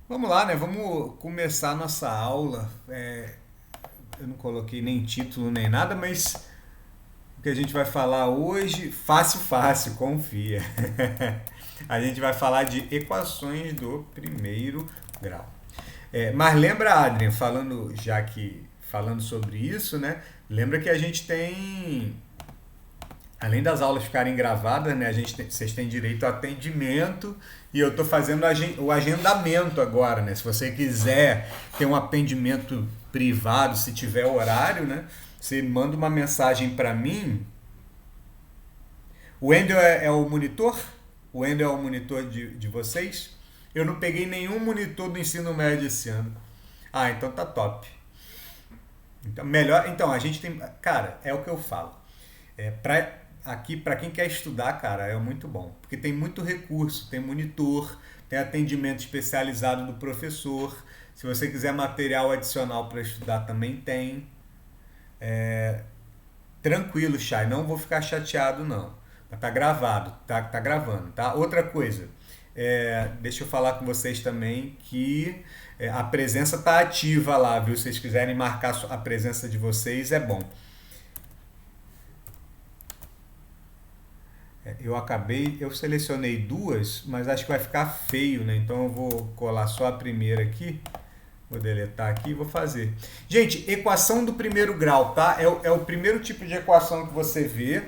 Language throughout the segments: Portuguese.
Vamos lá, né? Vamos começar a nossa aula. Eu não coloquei nem título nem nada, mas o que a gente vai falar hoje, fácil, fácil, confia. A gente vai falar de equações do primeiro grau. Mas lembra, Adrian, falando sobre isso, né? Lembra que a gente tem, além das aulas ficarem gravadas, né? Vocês têm direito a atendimento e eu estou fazendo o agendamento agora, né? Se você quiser ter um atendimento privado, se tiver horário, né? Você manda uma mensagem para mim. O Wendel é o monitor? O Wendel é o monitor de vocês? Eu não peguei nenhum monitor do ensino médio esse ano. Ah, então tá top. Então, melhor. Então, a gente tem. Cara, é o que eu falo. Aqui, para quem quer estudar, cara, é muito bom. Porque tem muito recurso, tem monitor, tem atendimento especializado do professor. Se você quiser material adicional para estudar, também tem. Tranquilo, Chay, não vou ficar chateado, não. Mas tá gravado, tá gravando, tá? Outra coisa, deixa eu falar com vocês também que a presença tá ativa lá, viu? Se vocês quiserem marcar a presença de vocês, é bom. Eu selecionei duas, mas acho que vai ficar feio, né? Então eu vou colar só a primeira aqui. Vou deletar aqui e vou fazer. Gente, equação do primeiro grau, tá? É o primeiro tipo de equação que você vê.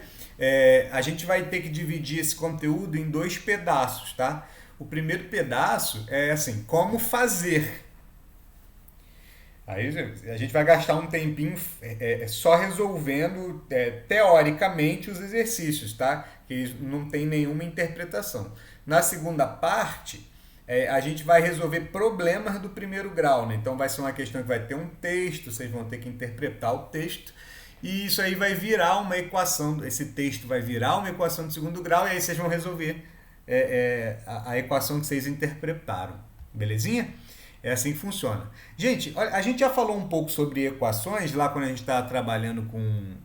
A gente vai ter que dividir esse conteúdo em dois pedaços, tá? O primeiro pedaço é assim, como fazer. Aí a gente vai gastar um tempinho só resolvendo teoricamente os exercícios, tá? Que não tem nenhuma interpretação. Na segunda parte, a gente vai resolver problemas do primeiro grau, né? Então vai ser uma questão que vai ter um texto, vocês vão ter que interpretar o texto e isso aí vai virar uma equação. Esse texto vai virar uma equação de segundo grau e aí vocês vão resolver a equação que vocês interpretaram, belezinha? É assim que funciona. Gente, olha, a gente já falou um pouco sobre equações lá quando a gente está trabalhando com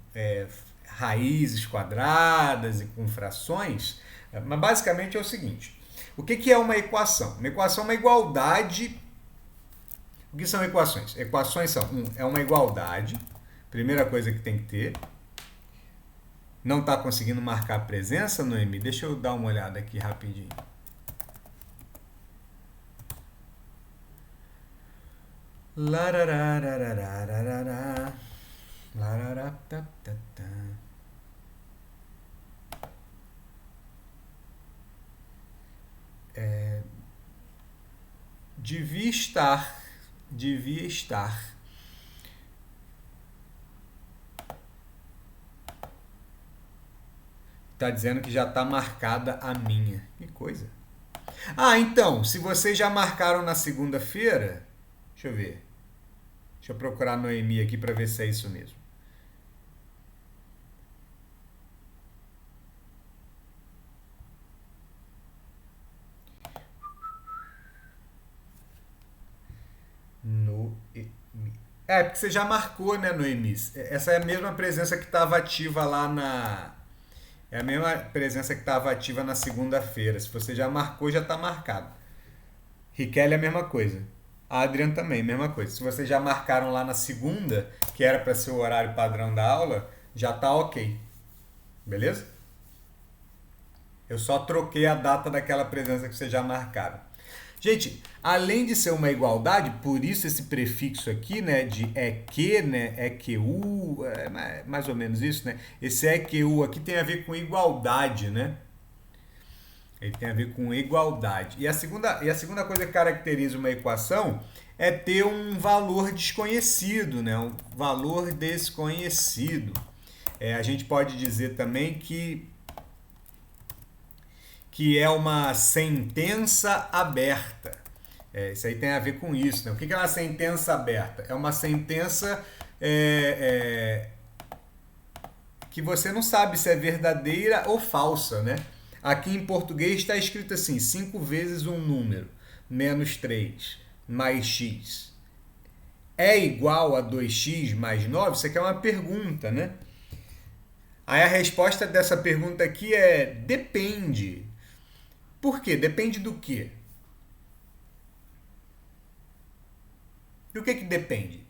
raízes quadradas e com frações, mas basicamente é o seguinte: o que é uma equação? Uma equação é uma igualdade. O que são equações? Equações é uma igualdade, primeira coisa que tem que ter. Não está conseguindo marcar a presença, Noemi? Deixa eu dar uma olhada aqui rapidinho. Lararararararara. Lararatatata. Devia estar. Devia estar. Tá dizendo que já está marcada a minha. Que coisa. Ah, então, se vocês já marcaram na segunda-feira, deixa eu ver. Deixa eu procurar a Noemi aqui para ver se é isso mesmo. Noemi. Porque você já marcou, né, Noemi? Essa é a mesma presença que estava ativa lá na. É a mesma presença que estava ativa na segunda-feira. Se você já marcou, já está marcado. Riquelme é a mesma coisa. A Adriana também, mesma coisa. Se vocês já marcaram lá na segunda, que era para ser o horário padrão da aula, já está ok. Beleza? Eu só troquei a data daquela presença que vocês já marcaram. Gente, além de ser uma igualdade, por isso esse prefixo aqui, né, de EQ, né, EQU, mais ou menos isso, né? Esse EQU aqui tem a ver com igualdade, né? Ele tem a ver com igualdade. E a segunda coisa que caracteriza uma equação é ter um valor desconhecido, né? Um valor desconhecido. A gente pode dizer também que é uma sentença aberta. Isso aí tem a ver com isso. Né? O que é uma sentença aberta? É uma sentença que você não sabe se é verdadeira ou falsa, né? Aqui em português está escrito assim: 5 vezes um número, menos 3 mais x. É igual a 2x mais 9? Isso aqui é uma pergunta, né? Aí a resposta dessa pergunta aqui é depende. Por quê? Depende do quê? E o que depende?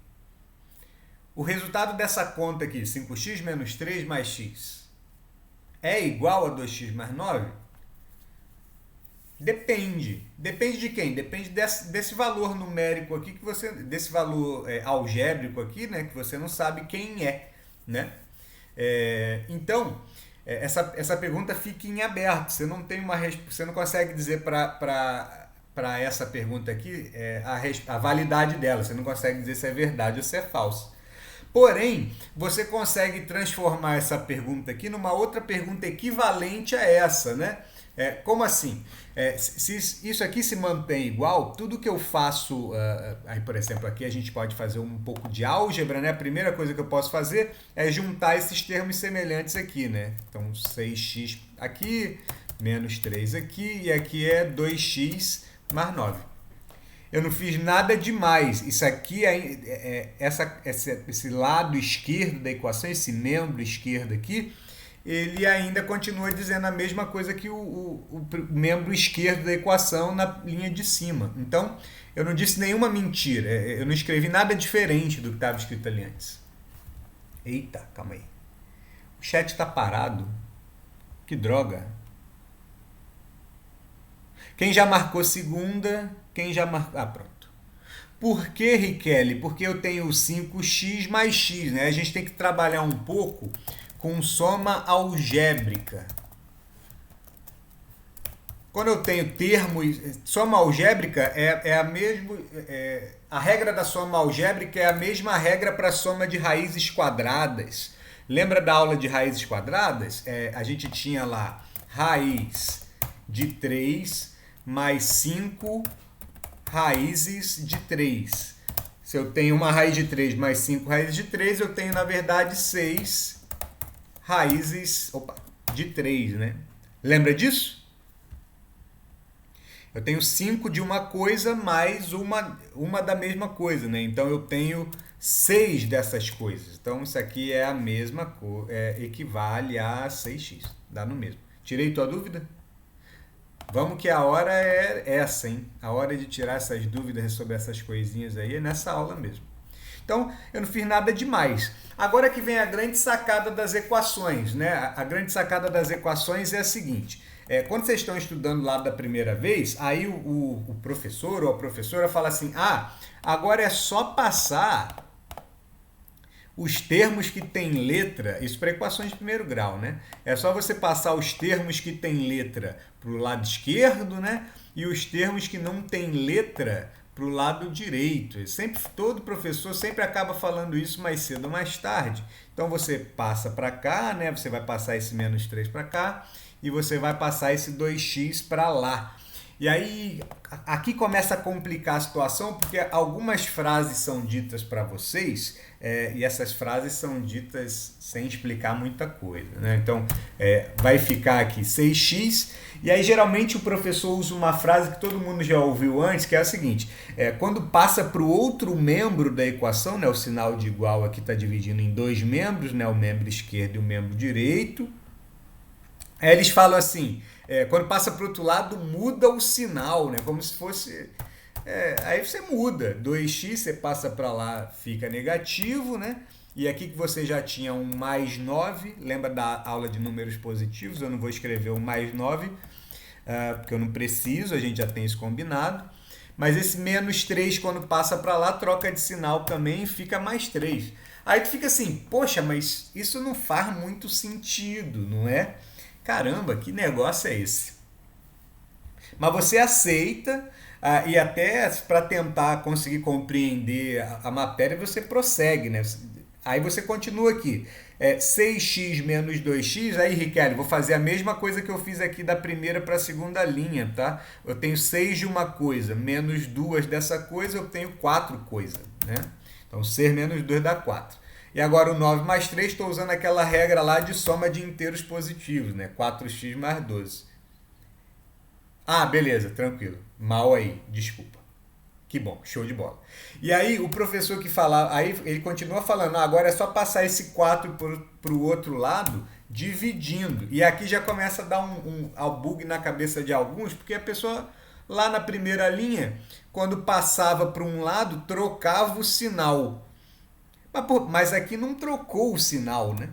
O resultado dessa conta aqui, 5x menos 3 mais x, é igual a 2x mais 9? Depende. Depende de quem? Depende desse valor numérico aqui, desse valor algébrico aqui, né, que você não sabe quem é, né? Então, essa pergunta fica em aberto. Você não consegue dizer para essa pergunta aqui a validade dela. Você não consegue dizer se é verdade ou se é falso. Porém, você consegue transformar essa pergunta aqui numa outra pergunta equivalente a essa, né? Como assim? Se isso aqui se mantém igual, tudo que eu faço, aí por exemplo, aqui a gente pode fazer um pouco de álgebra, né? A primeira coisa que eu posso fazer é juntar esses termos semelhantes aqui, né? Então 6x aqui, menos 3 aqui, e aqui é 2x mais 9. Eu não fiz nada demais. Isso aqui, esse lado esquerdo da equação, esse membro esquerdo aqui, ele ainda continua dizendo a mesma coisa que o membro esquerdo da equação na linha de cima. Então, eu não disse nenhuma mentira. Eu não escrevi nada diferente do que estava escrito ali antes. Eita, calma aí. O chat está parado. Que droga. Quem já marcou segunda? Quem já marcou... Ah, pronto. Por que, Riquelme? Porque eu tenho 5x mais x, né? A gente tem que trabalhar um pouco com soma algébrica. Quando eu tenho termos... Soma algébrica é a mesma... a regra da soma algébrica é a mesma regra para a soma de raízes quadradas. Lembra da aula de raízes quadradas? A gente tinha lá raiz de 3 mais 5 raízes de 3. Se eu tenho uma raiz de 3 mais 5 raízes de 3, eu tenho, na verdade, 6 raízes de 3, né? Lembra disso? Eu tenho 5 de uma coisa mais uma da mesma coisa, né? Então, eu tenho 6 dessas coisas. Então, isso aqui é a mesma coisa, equivale a 6x. Dá no mesmo. Tirei tua dúvida? Vamos que a hora é essa, hein? A hora de tirar essas dúvidas sobre essas coisinhas aí é nessa aula mesmo. Então, eu não fiz nada demais. Agora que vem a grande sacada das equações, né? A grande sacada das equações é a seguinte. Quando vocês estão estudando lá da primeira vez, aí o professor ou a professora fala assim, agora é só passar os termos que têm letra, isso para equações de primeiro grau, né? É só você passar os termos que têm letra para o lado esquerdo, né? E os termos que não têm letra para o lado direito. Todo professor sempre acaba falando isso mais cedo ou mais tarde. Então você passa para cá, né? Você vai passar esse menos 3 para cá e você vai passar esse 2x para lá. E aí, aqui começa a complicar a situação, porque algumas frases são ditas para vocês, e essas frases são ditas sem explicar muita coisa, né? Então, vai ficar aqui 6x, e aí geralmente o professor usa uma frase que todo mundo já ouviu antes, que é a seguinte, quando passa para o outro membro da equação, né, o sinal de igual aqui está dividindo em dois membros, né, o membro esquerdo e o membro direito, aí eles falam assim... quando passa para o outro lado, muda o sinal, né? Como se fosse... aí você muda. 2x, você passa para lá, fica negativo, né? E aqui que você já tinha um mais 9, lembra da aula de números positivos? Eu não vou escrever um mais 9, porque eu não preciso, a gente já tem isso combinado. Mas esse menos 3, quando passa para lá, troca de sinal também e fica mais 3. Aí tu fica assim, poxa, mas isso não faz muito sentido, não é? Caramba, que negócio é esse? Mas você aceita e até para tentar conseguir compreender a matéria, você prossegue, né? Aí você continua aqui. 6x menos 2x, aí, Riquelme, vou fazer a mesma coisa que eu fiz aqui da primeira para a segunda linha, tá? Eu tenho 6 de uma coisa, menos 2 dessa coisa, eu tenho 4 coisas, né? Então, 6 menos 2 dá 4. E agora o 9 mais 3, estou usando aquela regra lá de soma de inteiros positivos, né? 4x mais 12. Beleza, tranquilo. Mal aí, desculpa. Que bom, show de bola. E aí o professor que fala, aí ele continua falando, agora é só passar esse 4 para o outro lado, dividindo. E aqui já começa a dar um bug na cabeça de alguns, porque a pessoa Lá na primeira linha, quando passava para um lado, trocava o sinal. Mas aqui não trocou o sinal, né?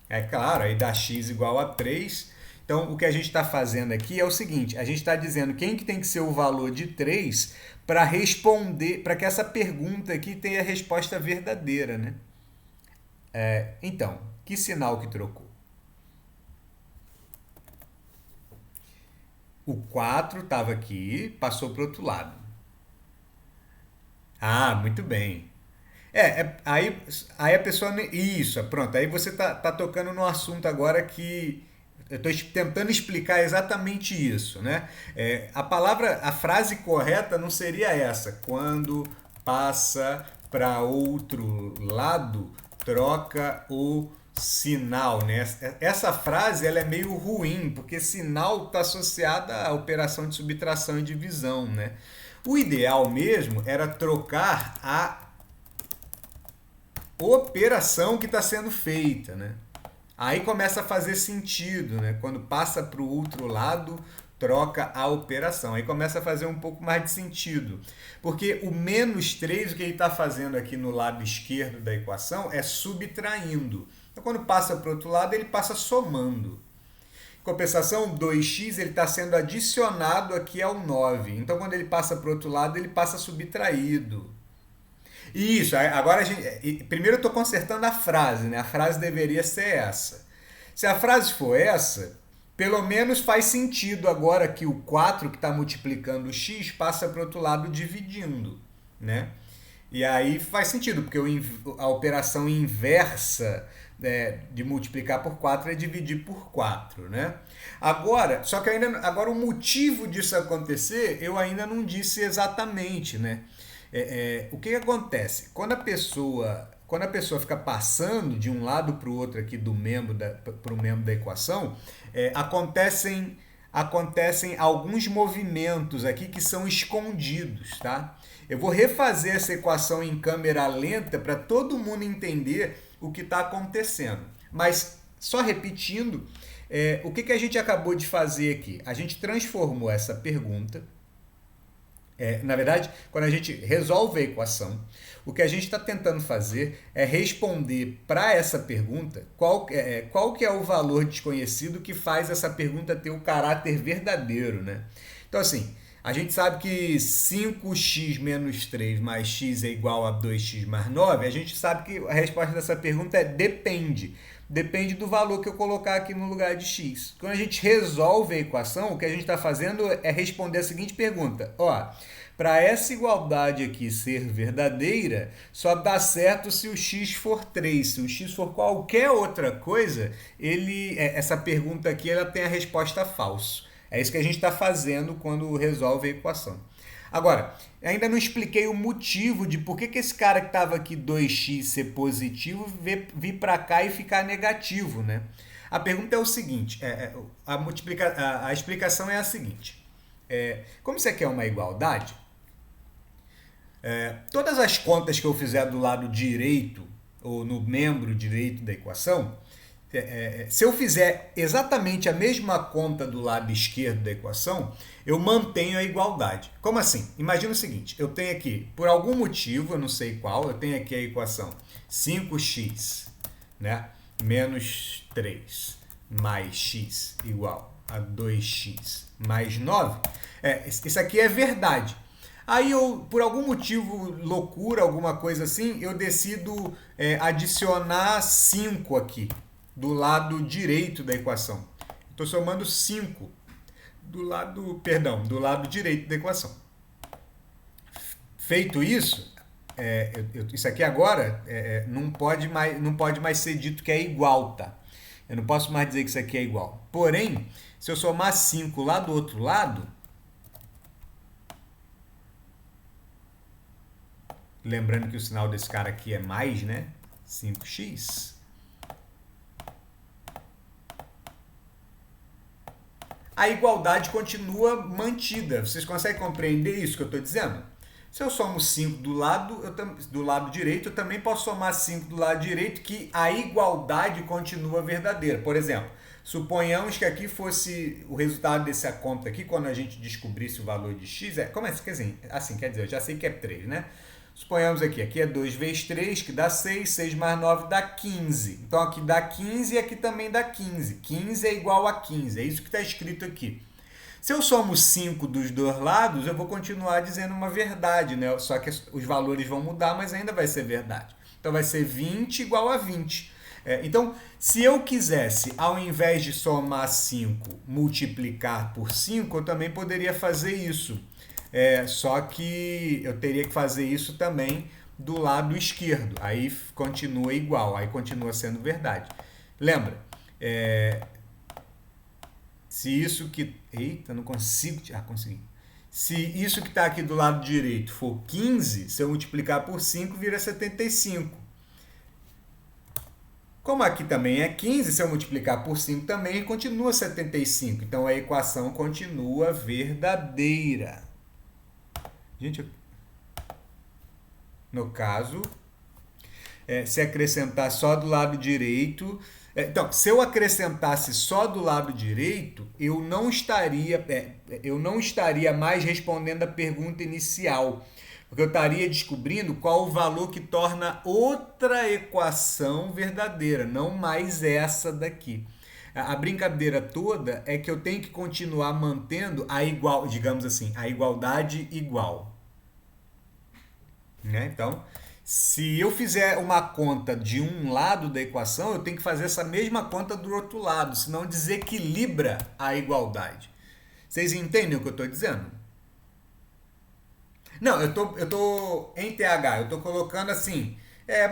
É claro, aí dá x igual a 3. Então, o que a gente está fazendo aqui é o seguinte, a gente está dizendo quem que tem que ser o valor de 3 para responder, para que essa pergunta aqui tenha a resposta verdadeira, né? Então, que sinal que trocou? O 4 estava aqui, passou para o outro lado. Ah, muito bem. Aí a pessoa. Isso, pronto. Aí você tá tocando no assunto agora que eu estou tentando explicar exatamente isso, né? A frase correta não seria essa. Quando passa para outro lado, troca o sinal, né? Essa frase ela é meio ruim, porque sinal está associada à operação de subtração e divisão, né? O ideal mesmo era trocar a operação que está sendo feita, né? Aí começa a fazer sentido, né? Quando passa para o outro lado, troca a operação. Aí começa a fazer um pouco mais de sentido. Porque o menos 3, o que ele está fazendo aqui no lado esquerdo da equação é subtraindo. Então, quando passa para o outro lado, ele passa somando. Em compensação, 2x ele está sendo adicionado aqui ao 9. Então, quando ele passa para o outro lado, ele passa subtraído. Isso, agora a gente. Primeiro eu estou consertando a frase, né? A frase deveria ser essa. Se a frase for essa, pelo menos faz sentido agora que o 4 que está multiplicando o x passa para o outro lado dividindo, né? E aí faz sentido, porque a operação inversa de multiplicar por 4 é dividir por 4, né? Agora, só que agora o motivo disso acontecer eu ainda não disse exatamente, né? O que acontece? Quando a pessoa fica passando de um lado para o outro aqui para o membro da equação, acontecem alguns movimentos aqui que são escondidos, tá? Eu vou refazer essa equação em câmera lenta para todo mundo entender o que está acontecendo. Mas, só repetindo, o que a gente acabou de fazer aqui? A gente transformou essa pergunta. Na verdade, quando a gente resolve a equação, o que a gente está tentando fazer é responder para essa pergunta qual que é o valor desconhecido que faz essa pergunta ter o caráter verdadeiro, né? Então, assim, a gente sabe que 5x menos 3 mais x é igual a 2x mais 9. A gente sabe que a resposta dessa pergunta é depende. Depende do valor que eu colocar aqui no lugar de x. Quando a gente resolve a equação, o que a gente está fazendo é responder a seguinte pergunta. Para essa igualdade aqui ser verdadeira, só dá certo se o x for 3. Se o x for qualquer outra coisa, essa pergunta aqui ela tem a resposta falso. É isso que a gente está fazendo quando resolve a equação. Agora, ainda não expliquei o motivo de por que esse cara que estava aqui 2x ser positivo vir para cá e ficar negativo, né? A pergunta é o seguinte, a explicação é a seguinte. Como isso aqui é uma igualdade, todas as contas que eu fizer do lado direito, ou no membro direito da equação, se eu fizer exatamente a mesma conta do lado esquerdo da equação, eu mantenho a igualdade. Como assim? Imagina o seguinte, eu tenho aqui, por algum motivo, eu não sei qual, eu tenho aqui a equação 5x, né, menos 3 mais x igual a 2x mais 9. Isso aqui é verdade. Aí eu, por algum motivo, loucura, alguma coisa assim, eu decido adicionar 5 aqui, do lado direito da equação. Estou somando 5 do lado direito da equação. Feito isso, isso aqui agora não pode mais ser dito que é igual, tá? Eu não posso mais dizer que isso aqui é igual. Porém, se eu somar 5 lá do outro lado, lembrando que o sinal desse cara aqui é mais, né? 5x. A igualdade continua mantida. Vocês conseguem compreender isso que eu estou dizendo? Se eu somo 5 do lado direito, eu também posso somar 5 do lado direito, que a igualdade continua verdadeira. Por exemplo, Suponhamos que aqui fosse o resultado dessa conta aqui, quando a gente descobrisse o valor de x, como é, quer dizer, assim, quer dizer, eu já sei que é 3, né? Suponhamos aqui é 2 vezes 3, que dá 6, 6 mais 9 dá 15. Então aqui dá 15 e aqui também dá 15. 15 é igual a 15, é isso que está escrito aqui. Se eu somo 5 dos dois lados, eu vou continuar dizendo uma verdade, né? Só que os valores vão mudar, mas ainda vai ser verdade. Então vai ser 20 igual a 20. Então, se eu quisesse, ao invés de somar 5, multiplicar por 5, eu também poderia fazer isso. Só que eu teria que fazer isso também do lado esquerdo. Aí continua igual, aí continua sendo verdade. Lembra? Se isso que... Eita, não consigo... consegui. Se isso que está aqui do lado direito for 15, se eu multiplicar por 5, vira 75. Como aqui também é 15, se eu multiplicar por 5 também, continua 75. Então, a equação continua verdadeira. Gente, no caso, se acrescentar só do lado direito... Então, se eu acrescentasse só do lado direito, eu não estaria mais respondendo a pergunta inicial, porque eu estaria descobrindo qual o valor que torna outra equação verdadeira, não mais essa daqui. A brincadeira toda é que eu tenho que continuar mantendo digamos assim, a igualdade igual. Né? Então, se eu fizer uma conta de um lado da equação, eu tenho que fazer essa mesma conta do outro lado, senão desequilibra a igualdade. Vocês entendem o que eu estou dizendo? Não, eu tô em TH, eu estou colocando assim,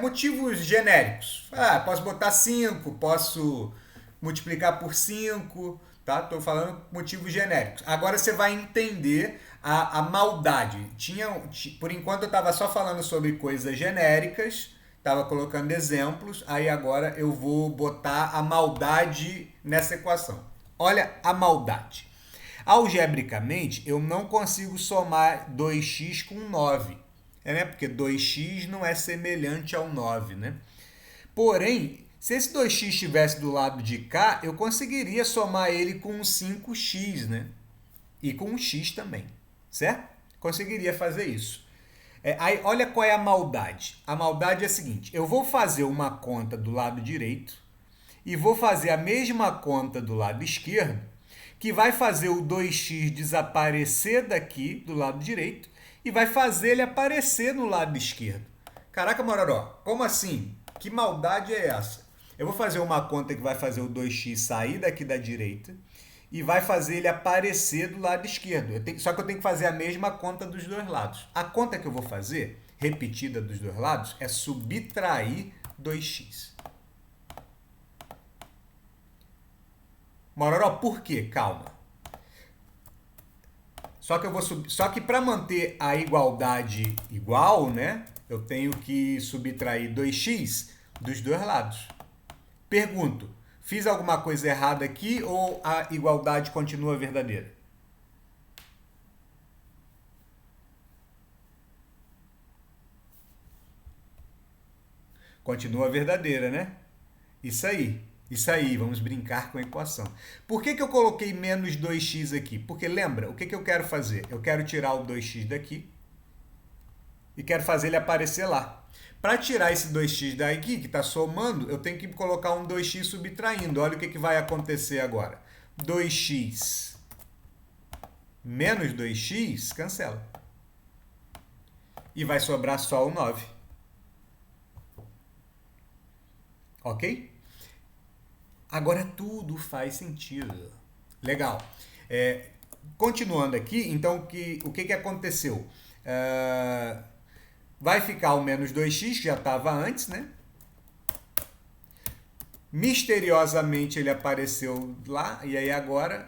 motivos genéricos. Posso botar 5, posso multiplicar por 5, tá? Estou falando motivos genéricos. Agora você vai entender a maldade. Por enquanto eu estava só falando sobre coisas genéricas, estava colocando exemplos, aí agora eu vou botar a maldade nessa equação. Olha a maldade. Algebricamente, eu não consigo somar 2x com 9, né? Porque 2x não é semelhante ao 9, né? Porém, se esse 2x estivesse do lado de cá, eu conseguiria somar ele com um 5x, né? E com um x também, certo? Conseguiria fazer isso. Aí, olha qual é a maldade. A maldade é a seguinte, eu vou fazer uma conta do lado direito e vou fazer a mesma conta do lado esquerdo, que vai fazer o 2x desaparecer daqui do lado direito e vai fazer ele aparecer no lado esquerdo. Caraca, Mororó, como assim? Que maldade é essa? Eu vou fazer uma conta que vai fazer o 2x sair daqui da direita e vai fazer ele aparecer do lado esquerdo. Só que eu tenho que fazer a mesma conta dos dois lados. A conta que eu vou fazer, repetida dos dois lados, é subtrair 2x. Mororó, por quê? Calma. Só que para manter a igualdade igual, né? Eu tenho que subtrair 2x dos dois lados. Pergunto, fiz alguma coisa errada aqui ou a igualdade continua verdadeira? Continua verdadeira, né? Isso aí, vamos brincar com a equação. Por que eu coloquei menos 2x aqui? Porque lembra, o que eu quero fazer? Eu quero tirar o 2x daqui e quero fazer ele aparecer lá. Para tirar esse 2x daqui, que está somando, eu tenho que colocar um 2x subtraindo. Olha o que vai acontecer agora. 2x menos 2x, cancela. E vai sobrar só o 9. Ok? Agora tudo faz sentido. Legal. Continuando aqui, então, o que aconteceu? Vai ficar o menos 2x, que já estava antes, né? Misteriosamente ele apareceu lá, e aí agora,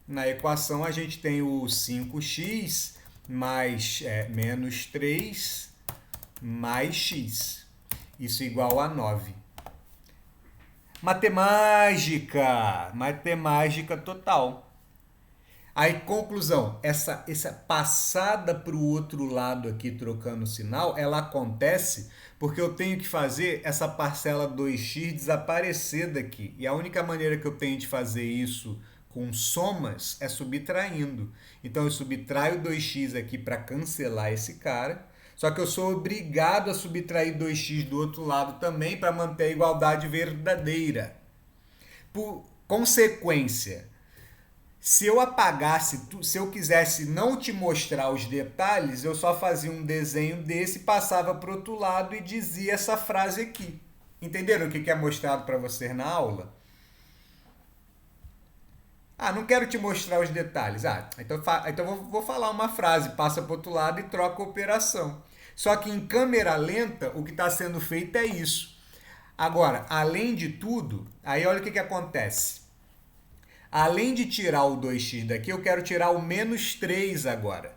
na equação, a gente tem o 5x mais menos 3 mais x. Isso igual a 9. Matemática total. Aí, conclusão, essa passada para o outro lado aqui, trocando o sinal, ela acontece porque eu tenho que fazer essa parcela 2x desaparecer daqui. E a única maneira que eu tenho de fazer isso com somas é subtraindo. Então, eu subtraio 2x aqui para cancelar esse cara. Só que eu sou obrigado a subtrair 2x do outro lado também para manter a igualdade verdadeira. Por consequência, se eu apagasse, se eu quisesse não te mostrar os detalhes, eu só fazia um desenho desse, passava para o outro lado e dizia essa frase aqui. Entenderam o que é mostrado para você na aula? Ah, não quero te mostrar os detalhes. Ah, então vou falar uma frase, passa para o outro lado e troca a operação. Só que em câmera lenta, o que está sendo feito é isso. Agora, além de tudo, aí olha o que acontece. Além de tirar o 2x daqui, eu quero tirar o menos 3 agora.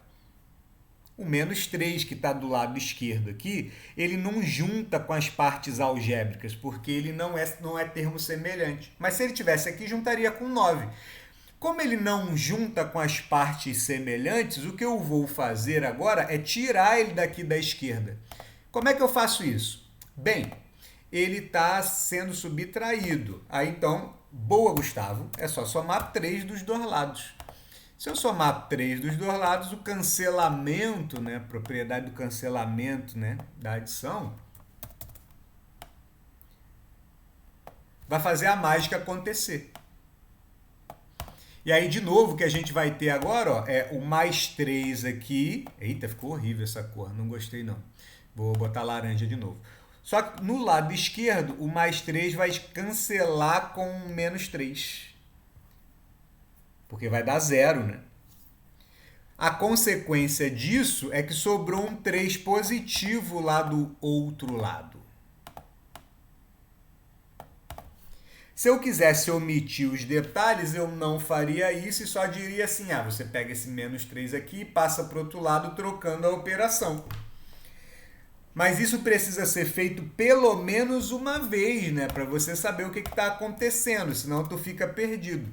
O menos 3 que está do lado esquerdo aqui, ele não junta com as partes algébricas, porque ele não é termo semelhante. Mas se ele tivesse aqui, juntaria com 9. Como ele não junta com as partes semelhantes, o que eu vou fazer agora é tirar ele daqui da esquerda. Como é que eu faço isso? Bem, ele está sendo subtraído. Aí então, boa, Gustavo, é só somar 3 dos dois lados. Se eu somar 3 dos dois lados, o cancelamento, né, a propriedade do cancelamento, né, da adição, vai fazer a mágica acontecer. E aí, de novo, o que a gente vai ter agora, ó, é o mais 3 aqui. Eita, ficou horrível essa cor, não gostei não. Vou botar laranja de novo. Só que no lado esquerdo, o mais 3 vai cancelar com o menos 3. Porque vai dar 0, né? A consequência disso é que sobrou um 3 positivo lá do outro lado. Se eu quisesse omitir os detalhes, eu não faria isso e só diria assim, ah, você pega esse menos 3 aqui e passa para o outro lado trocando a operação. Mas isso precisa ser feito pelo menos uma vez, né? Para você saber o que está acontecendo, senão tu fica perdido.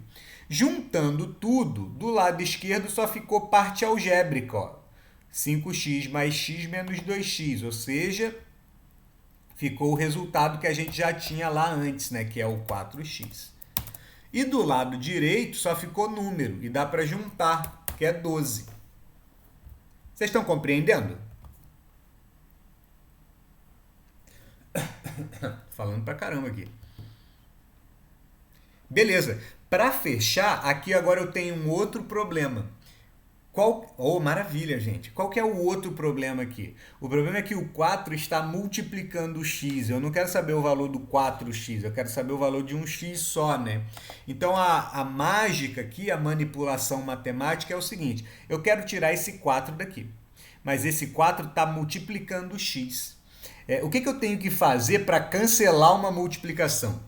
Juntando tudo, do lado esquerdo só ficou parte algébrica, ó. 5x mais x menos 2x, ou seja, ficou o resultado que a gente já tinha lá antes, né? Que é o 4x. E do lado direito só ficou número, e dá para juntar, que é 12. Vocês estão compreendendo? Falando pra caramba aqui. Beleza. Para fechar, aqui agora eu tenho um outro problema. Maravilha, gente. Qual que é o outro problema aqui? O problema é que o 4 está multiplicando o x. Eu não quero saber o valor do 4x, eu quero saber o valor de um x só, né? Então, a mágica aqui, a manipulação matemática é o seguinte. Eu quero tirar esse 4 daqui. Mas esse 4 está multiplicando o x. O que eu tenho que fazer para cancelar uma multiplicação?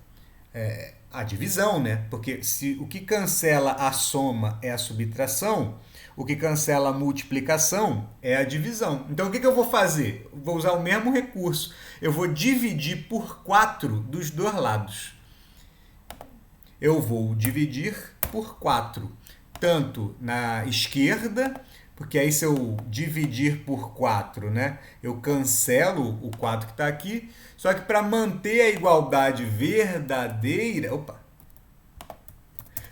A divisão, né? Porque se o que cancela a soma é a subtração, o que cancela a multiplicação é a divisão. Então, o que eu vou fazer? Vou usar o mesmo recurso. Eu vou dividir por 4 dos dois lados. Eu vou dividir por 4, tanto na esquerda, porque aí se eu dividir por 4, né, eu cancelo o 4 que está aqui, só que para manter a igualdade verdadeira,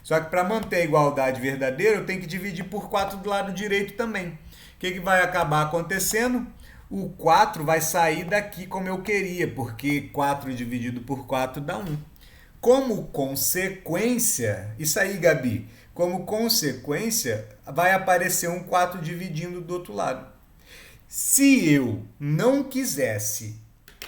só que para manter a igualdade verdadeira, eu tenho que dividir por 4 do lado direito também. O que vai acabar acontecendo? O 4 vai sair daqui como eu queria, porque 4 dividido por 4 dá 1. Como consequência, isso aí, Gabi, como consequência, vai aparecer um 4 dividindo do outro lado. Se eu não quisesse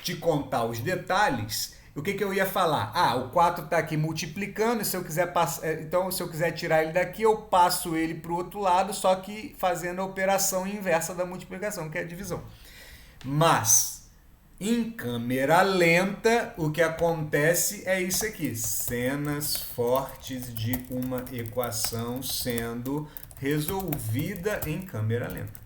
te contar os detalhes, o que eu ia falar? Ah, o 4 está aqui multiplicando, se eu quiser então se eu quiser tirar ele daqui, eu passo ele para o outro lado, só que fazendo a operação inversa da multiplicação, que é a divisão. Mas, em câmera lenta, o que acontece é isso aqui. Cenas fortes de uma equação sendo resolvida em câmera lenta.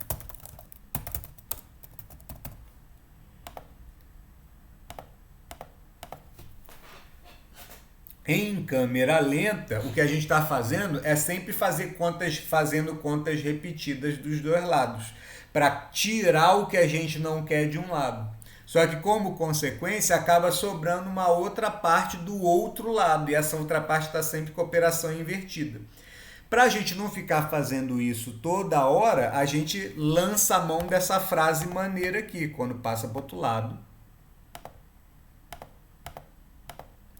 Em câmera lenta, o que a gente está fazendo é sempre fazendo contas repetidas dos dois lados, para tirar o que a gente não quer de um lado. Só que, como consequência, acaba sobrando uma outra parte do outro lado, e essa outra parte está sempre com operação invertida. Para a gente não ficar fazendo isso toda hora, a gente lança a mão dessa frase maneira aqui, quando passa para o outro lado.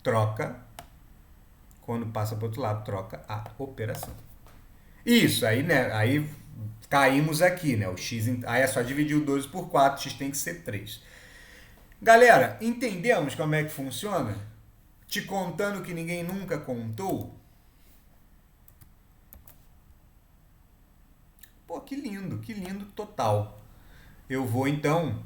Troca. Quando passa para o outro lado, troca a operação. Isso, aí, né? Aí caímos aqui, né? O x, aí é só dividir o 12 por 4, x tem que ser 3. Galera, entendemos como é que funciona? Te contando que ninguém nunca contou? Pô, que lindo total. Eu vou então,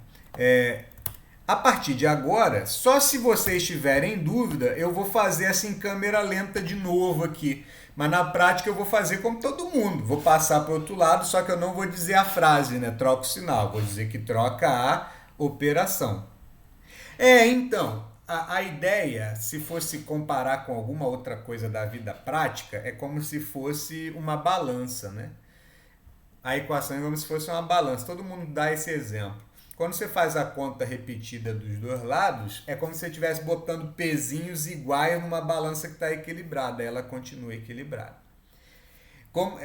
a partir de agora, só se vocês tiverem dúvida, eu vou fazer essa em câmera lenta de novo aqui. Mas na prática eu vou fazer como todo mundo. Vou passar para o outro lado, só que eu não vou dizer a frase, né? Troca o sinal. Vou dizer que troca a operação. Então, a ideia, se fosse comparar com alguma outra coisa da vida prática, é como se fosse uma balança, né? A equação é como se fosse uma balança. Todo mundo dá esse exemplo. Quando você faz a conta repetida dos dois lados, é como se você estivesse botando pezinhos iguais numa balança que está equilibrada. Ela continua equilibrada.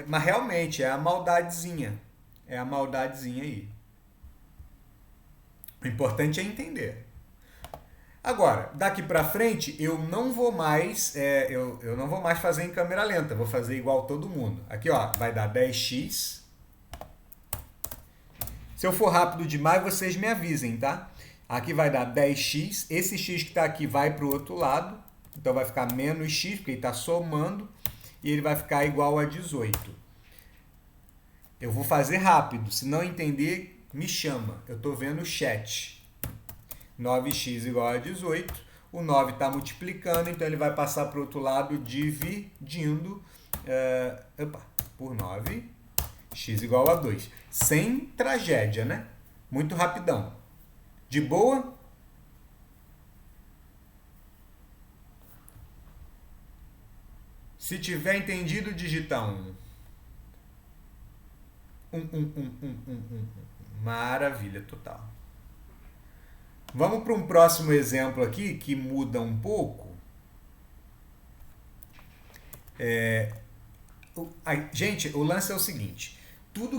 Mas realmente é a maldadezinha. É a maldadezinha aí. O importante é entender. Agora, daqui para frente, eu não vou mais eu não vou mais fazer em câmera lenta. Vou fazer igual todo mundo. Aqui, ó, vai dar 10x. Se eu for rápido demais, vocês me avisem, tá? Aqui vai dar 10x. Esse x que está aqui vai para o outro lado. Então vai ficar menos x, porque ele está somando. E ele vai ficar igual a 18. Eu vou fazer rápido. Se não entender, me chama. Eu estou vendo o chat. 9x igual a 18. O 9 está multiplicando, então ele vai passar para o outro lado dividindo por 9. X igual a 2. Sem tragédia, né? Muito rapidão. De boa? Se tiver entendido, digita 1. Maravilha total. Vamos para um próximo exemplo aqui que muda um pouco. Gente, o lance é o seguinte. Todo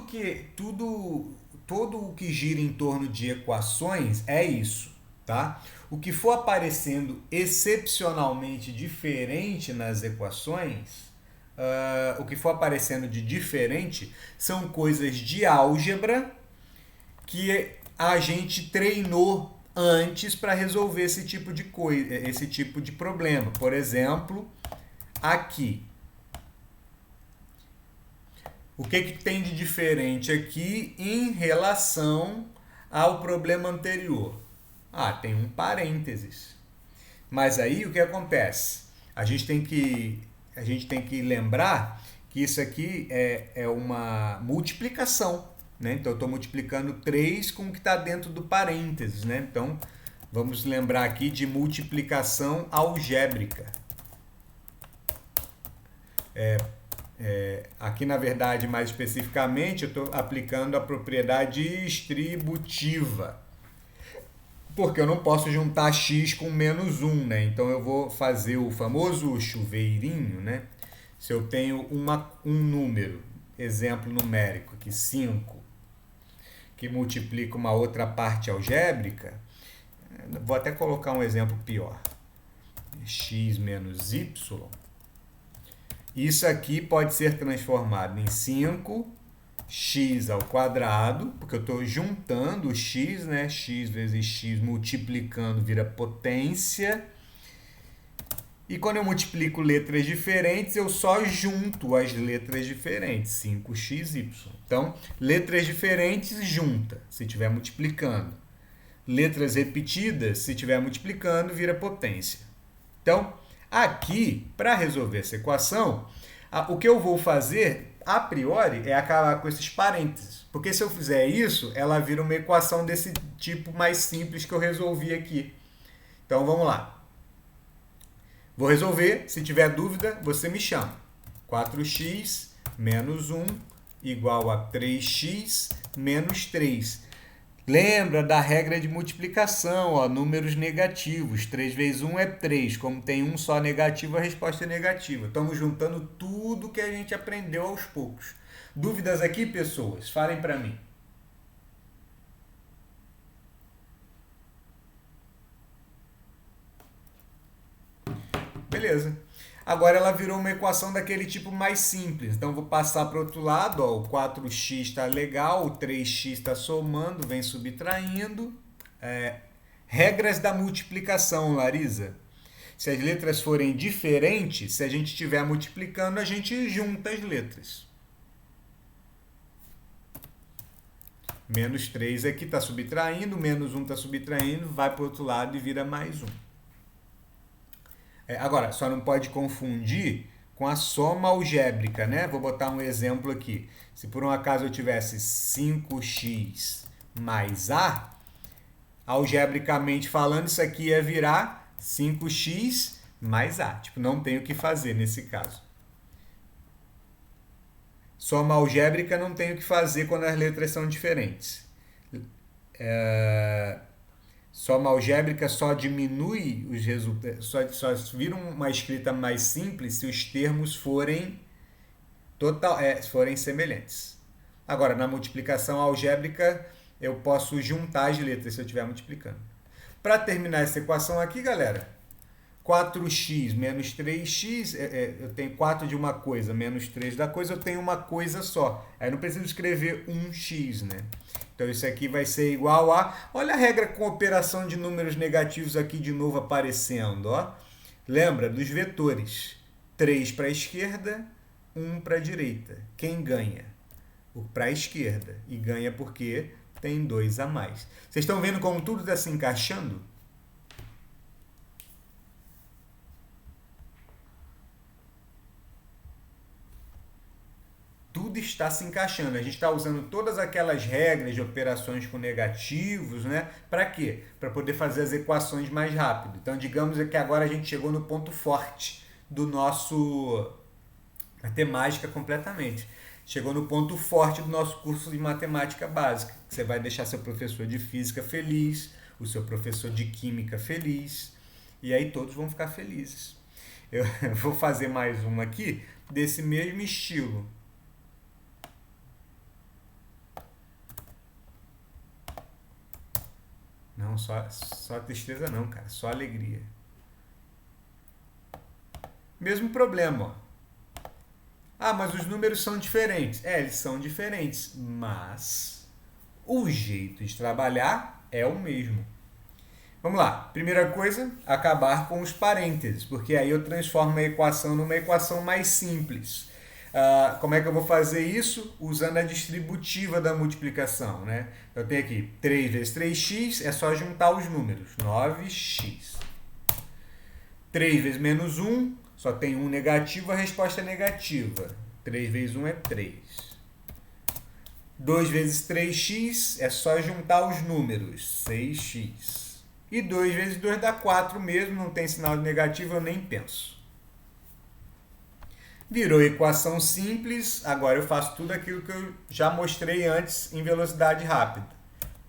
o que gira em torno de equações é isso, tá? O que for aparecendo excepcionalmente diferente nas equações, o que for aparecendo de diferente são coisas de álgebra que a gente treinou antes para resolver esse tipo de coisa, esse tipo de problema. Por exemplo, aqui. O que tem de diferente aqui em relação ao problema anterior? Tem um parênteses. Mas aí o que acontece? A gente tem que lembrar que isso aqui é uma multiplicação, né? Então eu estou multiplicando 3 com o que está dentro do parênteses, né? Então vamos lembrar aqui de multiplicação algébrica. Aqui, na verdade, mais especificamente, eu estou aplicando a propriedade distributiva. Porque eu não posso juntar x com menos 1, né? Então eu vou fazer o famoso chuveirinho, né? Se eu tenho um número, exemplo numérico, aqui 5, que multiplica uma outra parte algébrica, vou até colocar um exemplo pior. X menos y. Isso aqui pode ser transformado em 5x ao quadrado, porque eu estou juntando o x, né? X vezes x multiplicando vira potência. E quando eu multiplico letras diferentes, eu só junto as letras diferentes, 5xy. Então, letras diferentes junta, se estiver multiplicando. Letras repetidas, se estiver multiplicando, vira potência. Então, aqui, para resolver essa equação, o que eu vou fazer, a priori, é acabar com esses parênteses. Porque se eu fizer isso, ela vira uma equação desse tipo mais simples que eu resolvi aqui. Então, vamos lá. Vou resolver. Se tiver dúvida, você me chama. 4x menos 1 igual a 3x menos 3. Lembra da regra de multiplicação, ó, números negativos. 3 vezes 1 é 3. Como tem um só negativo, a resposta é negativa. Estamos juntando tudo que a gente aprendeu aos poucos. Dúvidas aqui, pessoas? Falem para mim. Beleza. Agora ela virou uma equação daquele tipo mais simples. Então vou passar para o outro lado. Ó, o 4x está legal, o 3x está somando, vem subtraindo. Regras da multiplicação, Larisa. Se as letras forem diferentes, se a gente estiver multiplicando, a gente junta as letras. Menos 3 aqui está subtraindo, menos 1 está subtraindo, vai para o outro lado e vira mais 1. Agora, só não pode confundir com a soma algébrica, né? Vou botar um exemplo aqui. Se por um acaso eu tivesse 5x mais a, algebricamente falando, isso aqui ia virar 5x mais a. Tipo, não tem o que fazer nesse caso. Soma algébrica não tem o que fazer quando as letras são diferentes. Soma algébrica só diminui os resultados, só vira uma escrita mais simples se os termos forem semelhantes. Agora, na multiplicação algébrica, eu posso juntar as letras se eu estiver multiplicando. Para terminar essa equação aqui, galera, 4x menos 3x, eu tenho 4 de uma coisa menos 3 da coisa, eu tenho uma coisa só. Aí não preciso escrever 1x, né? Então isso aqui vai ser igual a... Olha a regra com operação de números negativos aqui de novo aparecendo, ó. Lembra dos vetores. 3 para a esquerda, 1 para a direita. Quem ganha? O para a esquerda. E ganha porque tem 2 a mais. Vocês estão vendo como tudo está se encaixando? Tudo está se encaixando. A gente está usando todas aquelas regras de operações com negativos, né? Para quê? Para poder fazer as equações mais rápido. Então, digamos que agora a gente chegou no ponto forte do nosso matemática completamente. Chegou no ponto forte do nosso curso de matemática básica. Você vai deixar seu professor de física feliz, o seu professor de química feliz, e aí todos vão ficar felizes. Eu vou fazer mais uma aqui desse mesmo estilo. Não, só tristeza não, cara. Só alegria. Mesmo problema, ó. Ah, mas os números são diferentes. Eles são diferentes, mas o jeito de trabalhar é o mesmo. Vamos lá. Primeira coisa, acabar com os parênteses, porque aí eu transformo a equação numa equação mais simples. Como é que eu vou fazer isso? Usando a distributiva da multiplicação, né? Eu tenho aqui 3 vezes 3x, é só juntar os números, 9x. 3 vezes menos 1, só tem 1 negativo, a resposta é negativa. 3 vezes 1 é 3. 2 vezes 3x, é só juntar os números, 6x. E 2 vezes 2 dá 4 mesmo, não tem sinal de negativo, eu nem penso. Virou equação simples, agora eu faço tudo aquilo que eu já mostrei antes em velocidade rápida.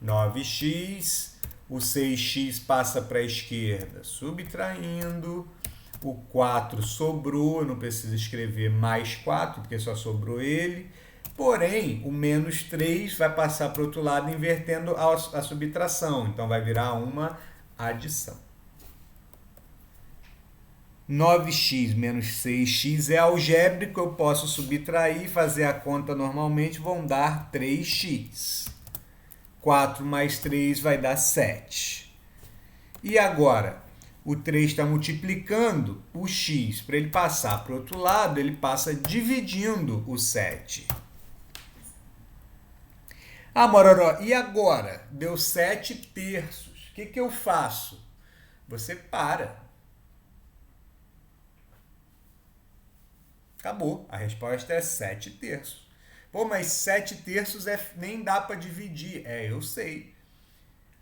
9x, o 6x passa para a esquerda, subtraindo, o 4 sobrou, eu não preciso escrever mais 4, porque só sobrou ele. Porém, o menos 3 vai passar para o outro lado, invertendo a subtração, então vai virar uma adição. 9x menos 6x é algébrico, eu posso subtrair e fazer a conta normalmente, vão dar 3x. 4 mais 3 vai dar 7. E agora, o 3 está multiplicando o x. Para ele passar para o outro lado, ele passa dividindo o 7. Ah, Mororó, e agora? Deu 7 terços. O que eu faço? Você para. Acabou. A resposta é 7 terços. Pô, mas 7 terços nem dá para dividir. Eu sei.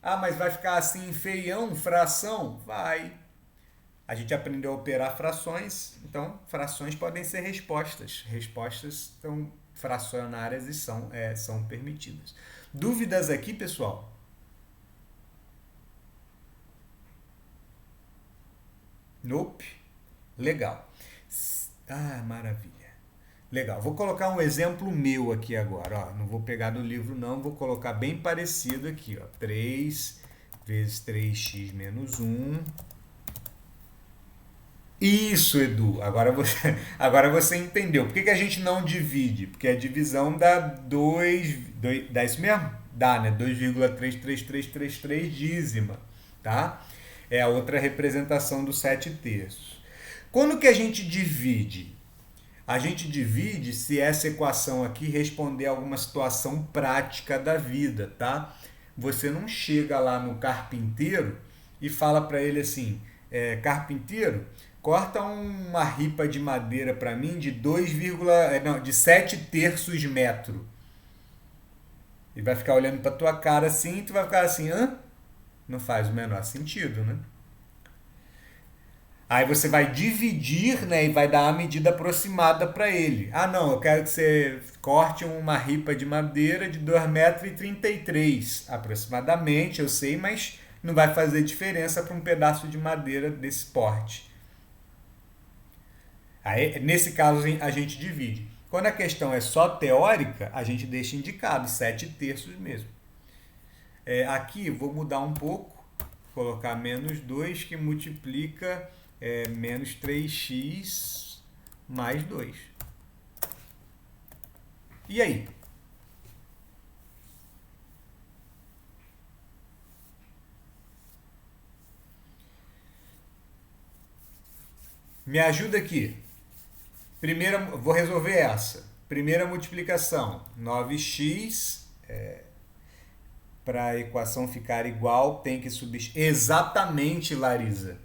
Ah, mas vai ficar assim feião, fração? Vai. A gente aprendeu a operar frações, então frações podem ser respostas. Respostas são fracionárias e são permitidas. Dúvidas aqui, pessoal? Nope. Legal. Ah, maravilha. Legal. Vou colocar um exemplo meu aqui agora. Ó. Não vou pegar do livro, não. Vou colocar bem parecido aqui. Ó. 3 vezes 3x menos 1. Isso, Edu. Agora você entendeu. Por que a gente não divide? Porque a divisão dá 2 dá isso mesmo? Dá, né? 2,33333 dízima, tá? É a outra representação do 7 terços. Quando que a gente divide? A gente divide se essa equação aqui responder a alguma situação prática da vida, tá? Você não chega lá no carpinteiro e fala para ele assim, carpinteiro, corta uma ripa de madeira para mim de 7 terços metro. Ele vai ficar olhando para tua cara assim e tu vai ficar assim, hã? Não faz o menor sentido, né? Aí você vai dividir, né, e vai dar a medida aproximada para ele. Ah, não, eu quero que você corte uma ripa de madeira de 2,33 m aproximadamente, eu sei, mas não vai fazer diferença para um pedaço de madeira desse porte. Aí, nesse caso, a gente divide. Quando a questão é só teórica, a gente deixa indicado 7 terços mesmo. Aqui, vou mudar um pouco, colocar menos 2 que multiplica menos 3x mais 2. E aí? Me ajuda aqui. Primeira, vou resolver essa. Primeira multiplicação, 9x, para a equação ficar igual, tem que substituir. Exatamente, Larisa.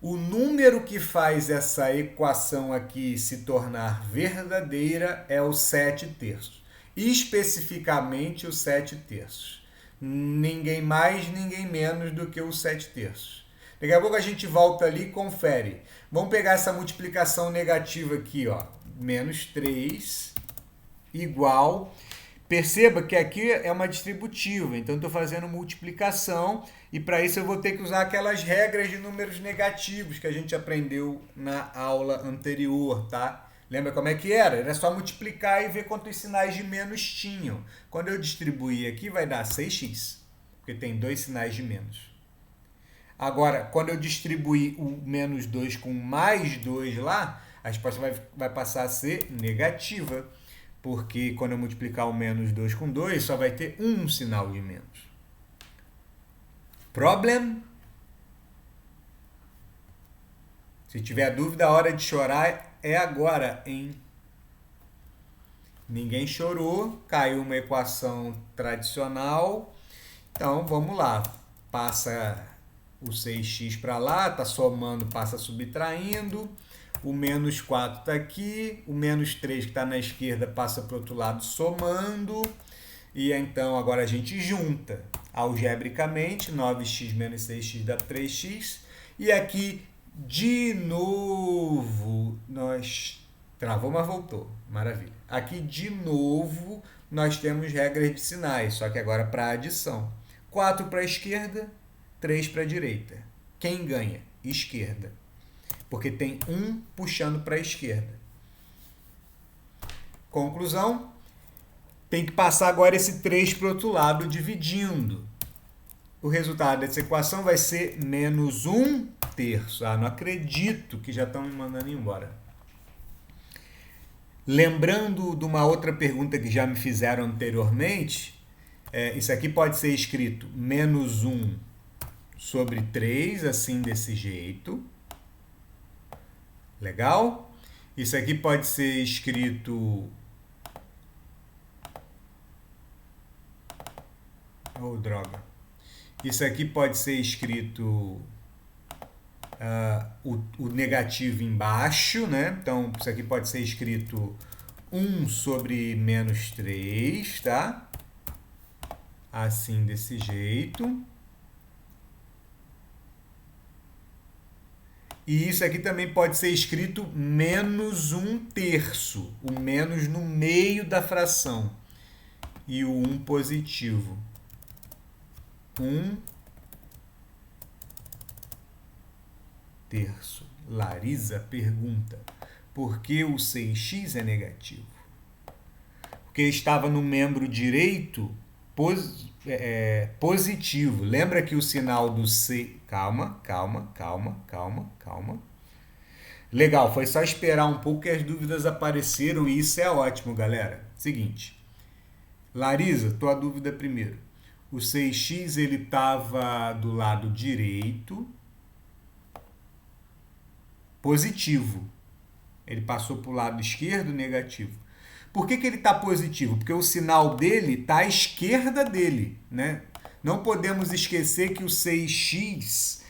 O número que faz essa equação aqui se tornar verdadeira é o 7 terços. Especificamente o 7 terços. Ninguém mais, ninguém menos do que o 7 terços. Daqui a pouco a gente volta ali e confere. Vamos pegar essa multiplicação negativa aqui, ó. Menos 3 igual. Perceba que aqui é uma distributiva, então estou fazendo multiplicação e para isso eu vou ter que usar aquelas regras de números negativos que a gente aprendeu na aula anterior, tá? Lembra como é que era? Era só multiplicar e ver quantos sinais de menos tinham. Quando eu distribuir aqui vai dar 6x, porque tem 2 sinais de menos. Agora, quando eu distribuir o menos 2 com mais 2 lá, a resposta vai passar a ser negativa. Porque quando eu multiplicar o menos 2 com 2, só vai ter um sinal de menos. Problem? Se tiver dúvida, a hora de chorar é agora, hein? Ninguém chorou, caiu uma equação tradicional. Então, vamos lá. Passa o 6x para lá, está somando, passa subtraindo. O menos 4 está aqui, o menos 3 que está na esquerda passa para o outro lado somando. E então agora a gente junta algebricamente, 9x menos 6x dá 3x. E aqui, de novo, nós... Travou, mas voltou. Maravilha. Aqui, de novo, nós temos regras de sinais, só que agora para adição. 4 para a esquerda, 3 para a direita. Quem ganha? Esquerda. Porque tem um puxando para a esquerda. Conclusão, tem que passar agora esse 3 para o outro lado, dividindo. O resultado dessa equação vai ser menos 1 terço. Ah, não acredito que já estão me mandando embora. Lembrando de uma outra pergunta que já me fizeram anteriormente, isso aqui pode ser escrito menos 1 sobre 3, assim desse jeito. Legal? Isso aqui pode ser escrito... Oh, droga. Isso aqui pode ser escrito o negativo embaixo, né? Então, isso aqui pode ser escrito 1 sobre menos 3, tá? Assim, desse jeito. E isso aqui também pode ser escrito menos 1/3. O menos no meio da fração. E o 1 positivo. 1/3. Larisa pergunta: por que o 6x é negativo? Porque estava no membro direito positivo. Lembra que o sinal do C... Calma. Legal, foi só esperar um pouco que as dúvidas apareceram e isso é ótimo, galera. Seguinte. Larisa, tua dúvida primeiro. O 6x ele estava do lado direito positivo. Ele passou para o lado esquerdo negativo. Por que ele está positivo? Porque o sinal dele está à esquerda dele, né? Não podemos esquecer que o 6x,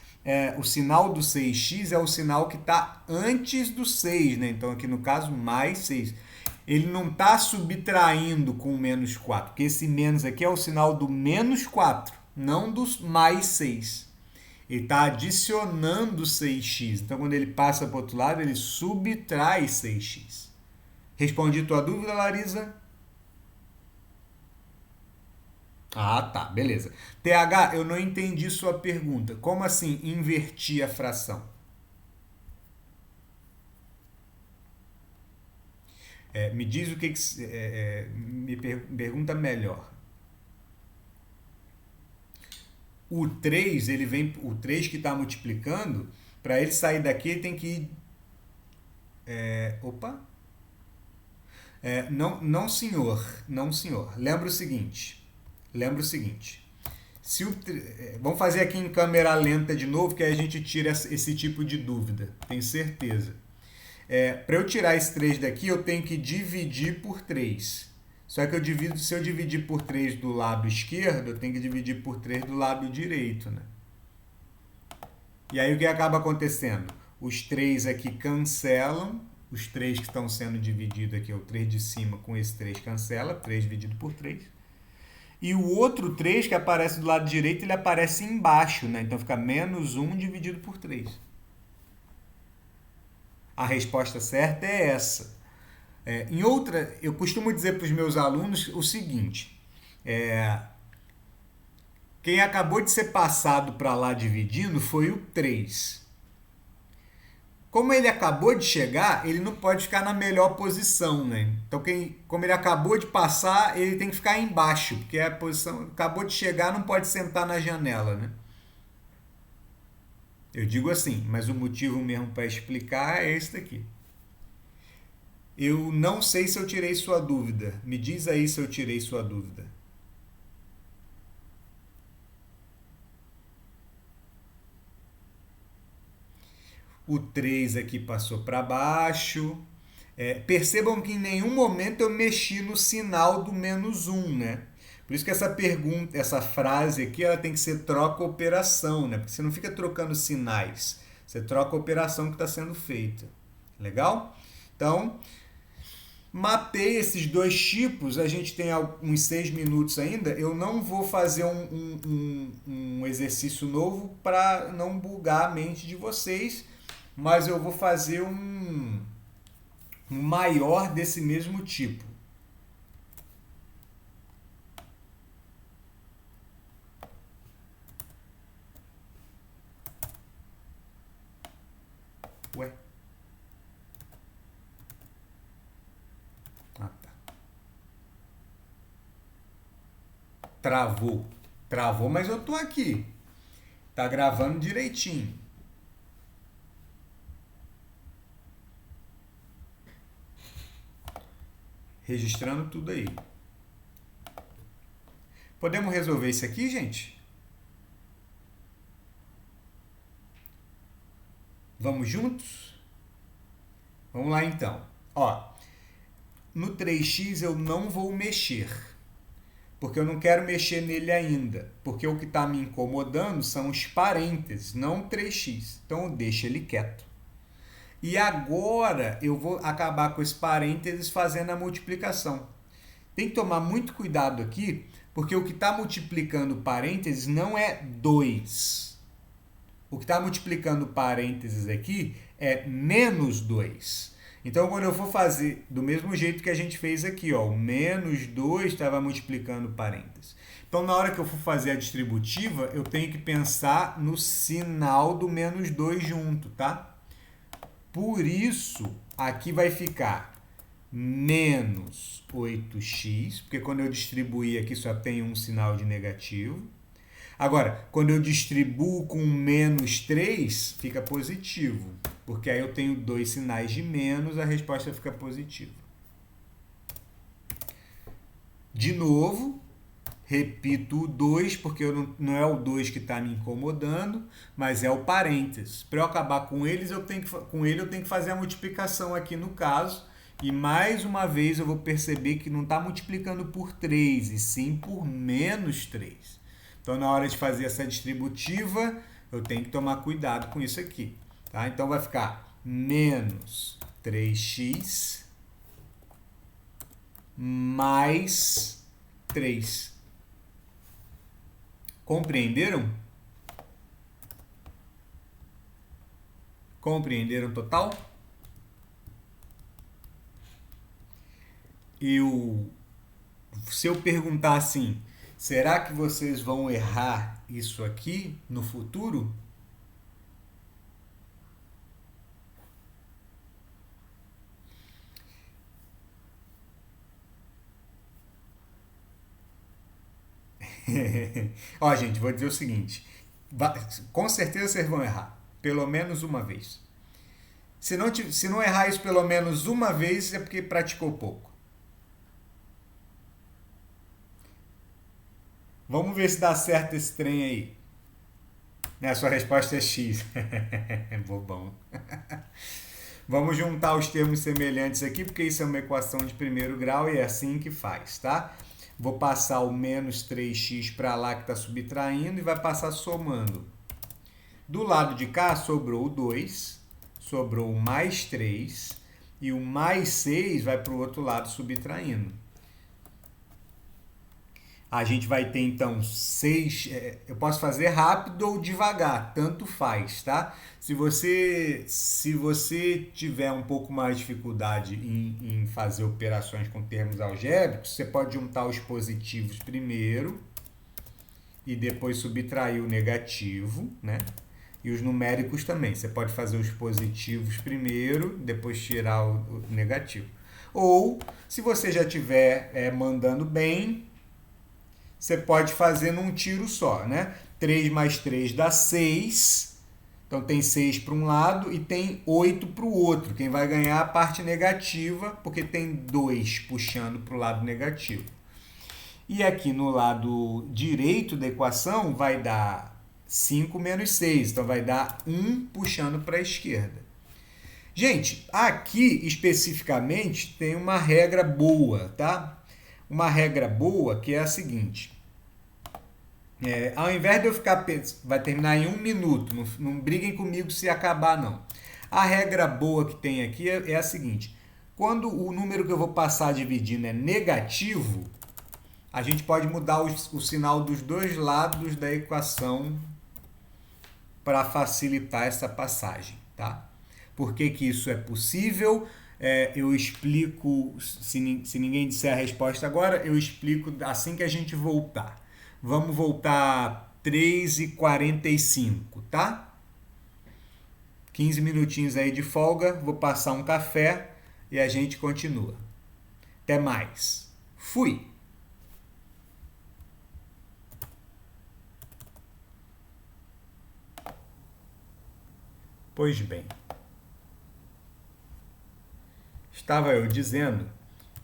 o sinal do 6x é o sinal que está antes do 6, né? Então aqui no caso mais 6. Ele não está subtraindo com o menos 4, porque esse menos aqui é o sinal do menos 4, não do mais 6. Ele está adicionando 6x. Então, quando ele passa para o outro lado, ele subtrai 6x. Respondi tua dúvida, Larisa? Ah, tá. Beleza. TH, eu não entendi sua pergunta. Como assim invertir a fração? Me diz o que... me pergunta melhor. O 3, ele vem, o 3 que está multiplicando, para ele sair daqui, ele tem que ir... não, senhor. Não, senhor. Lembra o seguinte. Se o, vamos fazer aqui em câmera lenta de novo, que aí a gente tira esse tipo de dúvida. Tenho certeza. Para eu tirar esse 3 daqui, eu tenho que dividir por 3. Só que se eu dividir por 3 do lado esquerdo, eu tenho que dividir por 3 do lado direito, né? E aí o que acaba acontecendo? Os 3 aqui cancelam, os 3 que estão sendo divididos aqui, o 3 de cima com esse 3 cancela, 3 dividido por 3. E o outro 3 que aparece do lado direito, ele aparece embaixo, né? Então fica menos 1 dividido por 3. A resposta certa é essa. Eu costumo dizer para os meus alunos o seguinte: quem acabou de ser passado para lá dividindo foi o 3. Como ele acabou de chegar, ele não pode ficar na melhor posição, né? Então, como ele acabou de passar, ele tem que ficar embaixo, porque a posição acabou de chegar, não pode sentar na janela, né? Eu digo assim, mas o motivo mesmo para explicar é esse daqui. Eu não sei se eu tirei sua dúvida. Me diz aí se eu tirei sua dúvida. O 3 aqui passou para baixo. Percebam que em nenhum momento eu mexi no sinal do menos 1, né? Por isso que essa pergunta, essa frase aqui, ela tem que ser troca-operação, né? Porque você não fica trocando sinais. Você troca a operação que está sendo feita. Legal? Então, mapei esses dois tipos, a gente tem uns 6 minutos ainda. Eu não vou fazer um exercício novo para não bugar a mente de vocês, mas eu vou fazer um maior desse mesmo tipo. Ué? Ah, tá. Travou. Travou, mas eu tô aqui. Tá gravando direitinho. Registrando tudo aí. Podemos resolver isso aqui, gente? Vamos juntos? Vamos lá então. No 3x eu não vou mexer, porque eu não quero mexer nele ainda, porque o que está me incomodando são os parênteses, não o 3x. Então eu deixo ele quieto. E agora eu vou acabar com esse parênteses fazendo a multiplicação. Tem que tomar muito cuidado aqui, porque o que está multiplicando parênteses não é 2. o que está multiplicando parênteses aqui é menos 2. Então, quando eu for fazer do mesmo jeito que a gente fez aqui, ó, o menos 2 estava multiplicando parênteses. Então, na hora que eu for fazer a distributiva, eu tenho que pensar no sinal do menos 2 junto, tá? Por isso, aqui vai ficar menos 8x, porque quando eu distribuir aqui só tem um sinal de negativo. Agora, quando eu distribuo com menos 3, fica positivo, porque aí eu tenho dois sinais de menos, a resposta fica positiva. De novo, repito o 2, porque não é o 2 que está me incomodando, mas é o parênteses. Para eu acabar com ele, eu tenho que fazer a multiplicação aqui no caso, e mais uma vez eu vou perceber que não está multiplicando por 3, e sim por menos 3. Então, na hora de fazer essa distributiva, eu tenho que tomar cuidado com isso aqui. Tá? Então, vai ficar menos 3x mais 3. Compreenderam? Compreenderam total? Se eu perguntar assim, será que vocês vão errar isso aqui no futuro? Ó, gente, vou dizer o seguinte. Com certeza vocês vão errar. Pelo menos uma vez. Se não errar isso pelo menos uma vez, é porque praticou pouco. Vamos ver se dá certo esse trem aí. A sua resposta é X. Bobão. Vamos juntar os termos semelhantes aqui, porque isso é uma equação de primeiro grau e é assim que faz, tá? Vou passar o menos 3x para lá que está subtraindo e vai passar somando. Do lado de cá sobrou o 2, sobrou o mais 3 e o mais 6 vai para o outro lado subtraindo. A gente vai ter, então, 6... eu posso fazer rápido ou devagar, tanto faz, tá? Se você tiver um pouco mais de dificuldade em fazer operações com termos algébricos, você pode juntar os positivos primeiro e depois subtrair o negativo, né? E os numéricos também. Você pode fazer os positivos primeiro, depois tirar o negativo. Ou, se você já estiver mandando bem, você pode fazer num tiro só, né? 3 mais 3 dá 6. Então, tem 6 para um lado e tem 8 para o outro. Quem vai ganhar é a parte negativa, porque tem 2 puxando para o lado negativo. E aqui no lado direito da equação vai dar 5 menos 6. Então, vai dar 1 puxando para a esquerda. Gente, aqui especificamente tem uma regra boa, tá? Uma regra boa que é a seguinte. Ao invés de eu ficar... Vai terminar em 1 minuto. Não briguem comigo se acabar, não. A regra boa que tem aqui é a seguinte. Quando o número que eu vou passar dividindo é negativo, a gente pode mudar o sinal dos dois lados da equação para facilitar essa passagem, tá? Por que que isso é possível? Eu explico, se ninguém disser a resposta agora, eu explico assim que a gente voltar. Vamos voltar 3h45, tá? 15 minutinhos aí de folga, vou passar um café e a gente continua. Até mais. Fui! Pois bem. Estava eu dizendo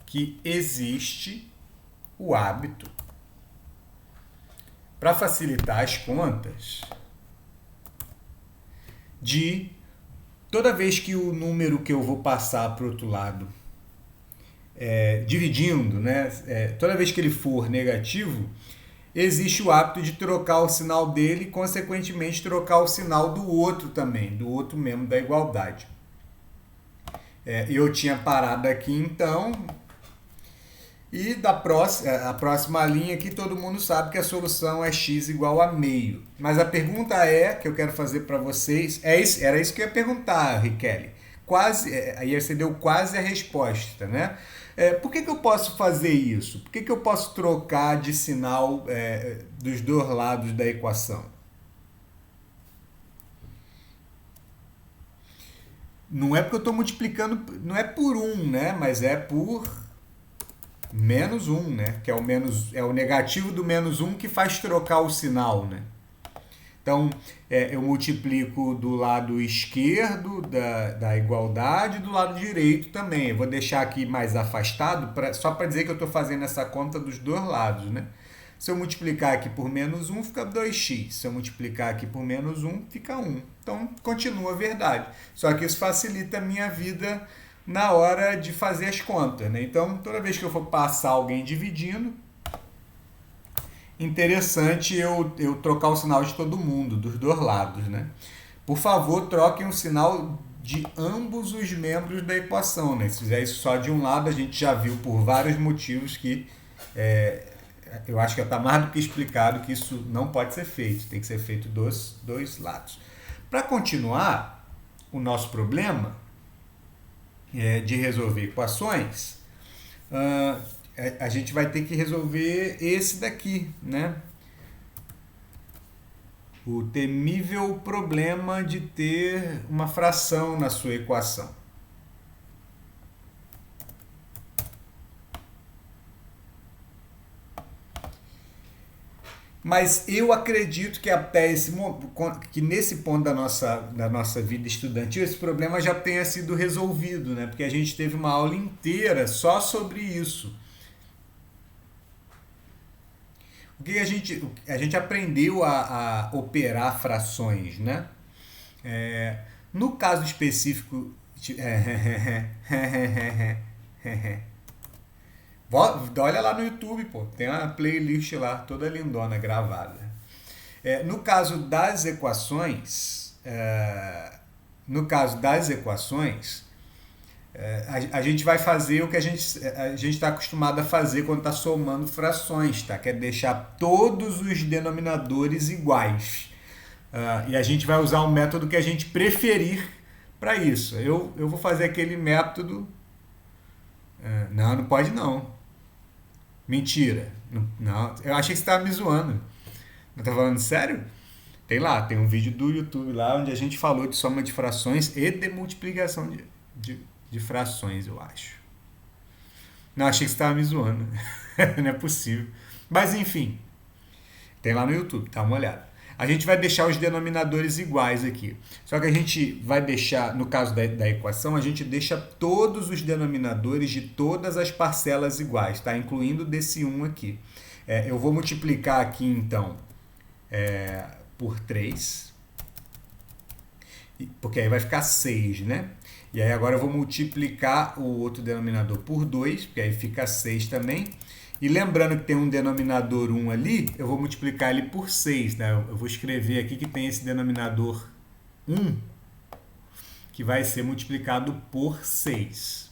que existe o hábito, para facilitar as contas, de toda vez que o número que eu vou passar para o outro lado, dividindo, né, toda vez que ele for negativo, existe o hábito de trocar o sinal dele e, consequentemente, trocar o sinal do outro também, do outro membro da igualdade. Eu tinha parado aqui, então, E a próxima linha aqui, todo mundo sabe que a solução é x igual a meio. Mas a pergunta que eu quero fazer para vocês, era isso que eu ia perguntar, Riquelme. Aí você deu quase a resposta, né? Por que eu posso fazer isso? Por que eu posso trocar de sinal dos dois lados da equação? Não é porque eu estou multiplicando, não é por né? Mas é por menos né? Que é o negativo do menos que faz trocar o sinal, né? Então, eu multiplico do lado esquerdo da igualdade e do lado direito também. Eu vou deixar aqui mais afastado, só para dizer que eu estou fazendo essa conta dos dois lados, né? Se eu multiplicar aqui por menos fica 2x. Se eu multiplicar aqui por menos fica 1. Então, continua a verdade. Só que isso facilita a minha vida na hora de fazer as contas, né? Então, toda vez que eu for passar alguém dividindo, interessante eu trocar o sinal de todo mundo, dos dois lados, né? Por favor, troquem o sinal de ambos os membros da equação, né? Se fizer isso só de um lado, a gente já viu por vários motivos que eu acho que está mais do que explicado que isso não pode ser feito, tem que ser feito dos dois lados. Para continuar o nosso problema de resolver equações, a gente vai ter que resolver esse daqui, né? O temível problema de ter uma fração na sua equação. Mas eu acredito que até que nesse ponto da nossa vida estudantil, esse problema já tenha sido resolvido, né? Porque a gente teve uma aula inteira só sobre isso. O que a gente aprendeu a operar frações, né? No caso específico... Olha lá no YouTube, pô, tem uma playlist lá, toda lindona, gravada. No caso das equações, a gente vai fazer o que a gente está acostumado a fazer quando está somando frações, tá? Que é deixar todos os denominadores iguais. E a gente vai usar um método que a gente preferir para isso. Eu vou fazer aquele método... não pode não. Mentira. Não, eu achei que você estava me zoando. Não tá falando sério? Tem um vídeo do YouTube lá onde a gente falou de soma de frações e de multiplicação de frações, eu acho. Não, achei que você estava me zoando. Não é possível. Mas enfim, tem lá no YouTube, dá uma olhada. A gente vai deixar os denominadores iguais aqui. Só que a gente vai deixar, no caso da equação, a gente deixa todos os denominadores de todas as parcelas iguais, tá? Incluindo desse 1 aqui. Eu vou multiplicar aqui, então, por 3, porque aí vai ficar 6, né? E aí agora eu vou multiplicar o outro denominador por 2, porque aí fica 6 também. E lembrando que tem um denominador 1 ali, eu vou multiplicar ele por 6, né? Eu vou escrever aqui que tem esse denominador 1, que vai ser multiplicado por 6.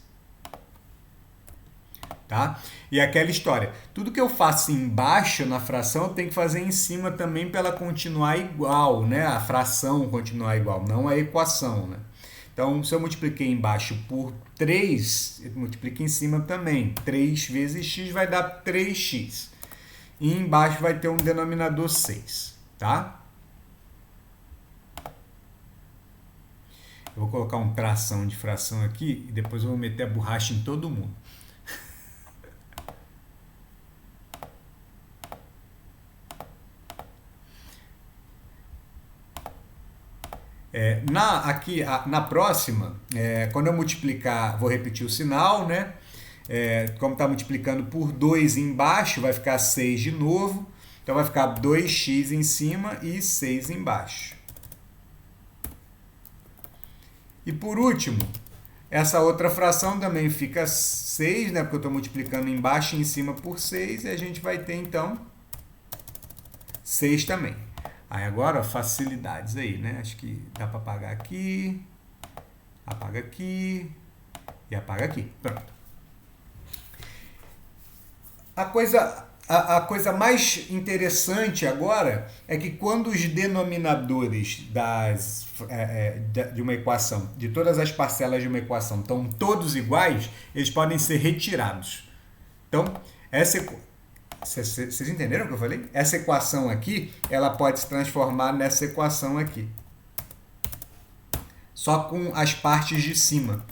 Tá? E aquela história, tudo que eu faço embaixo na fração, eu tenho que fazer em cima também para ela continuar igual, né? A fração continuar igual, não a equação, né? Então, se eu multipliquei embaixo por 3, eu multiplico em cima também. 3 vezes x vai dar 3x. E embaixo vai ter um denominador 6, tá? Eu vou colocar um tração de fração aqui e depois eu vou meter a borracha em todo mundo. Na próxima, quando eu multiplicar, vou repetir o sinal, né? Como está multiplicando por 2 embaixo, vai ficar 6 de novo. Então, vai ficar 2x em cima e 6 embaixo. E por último, essa outra fração também fica 6, né? Porque eu estou multiplicando embaixo e em cima por 6. E a gente vai ter, então, 6 também. Aí agora, facilidades aí, né? Acho que dá para apagar aqui, apaga aqui e apaga aqui. Pronto. A coisa mais interessante agora é que quando os denominadores de uma equação, de todas as parcelas de uma equação, estão todos iguais, eles podem ser retirados. Então, vocês entenderam o que eu falei? Essa equação aqui, ela pode se transformar nessa equação aqui. Só com as partes de cima.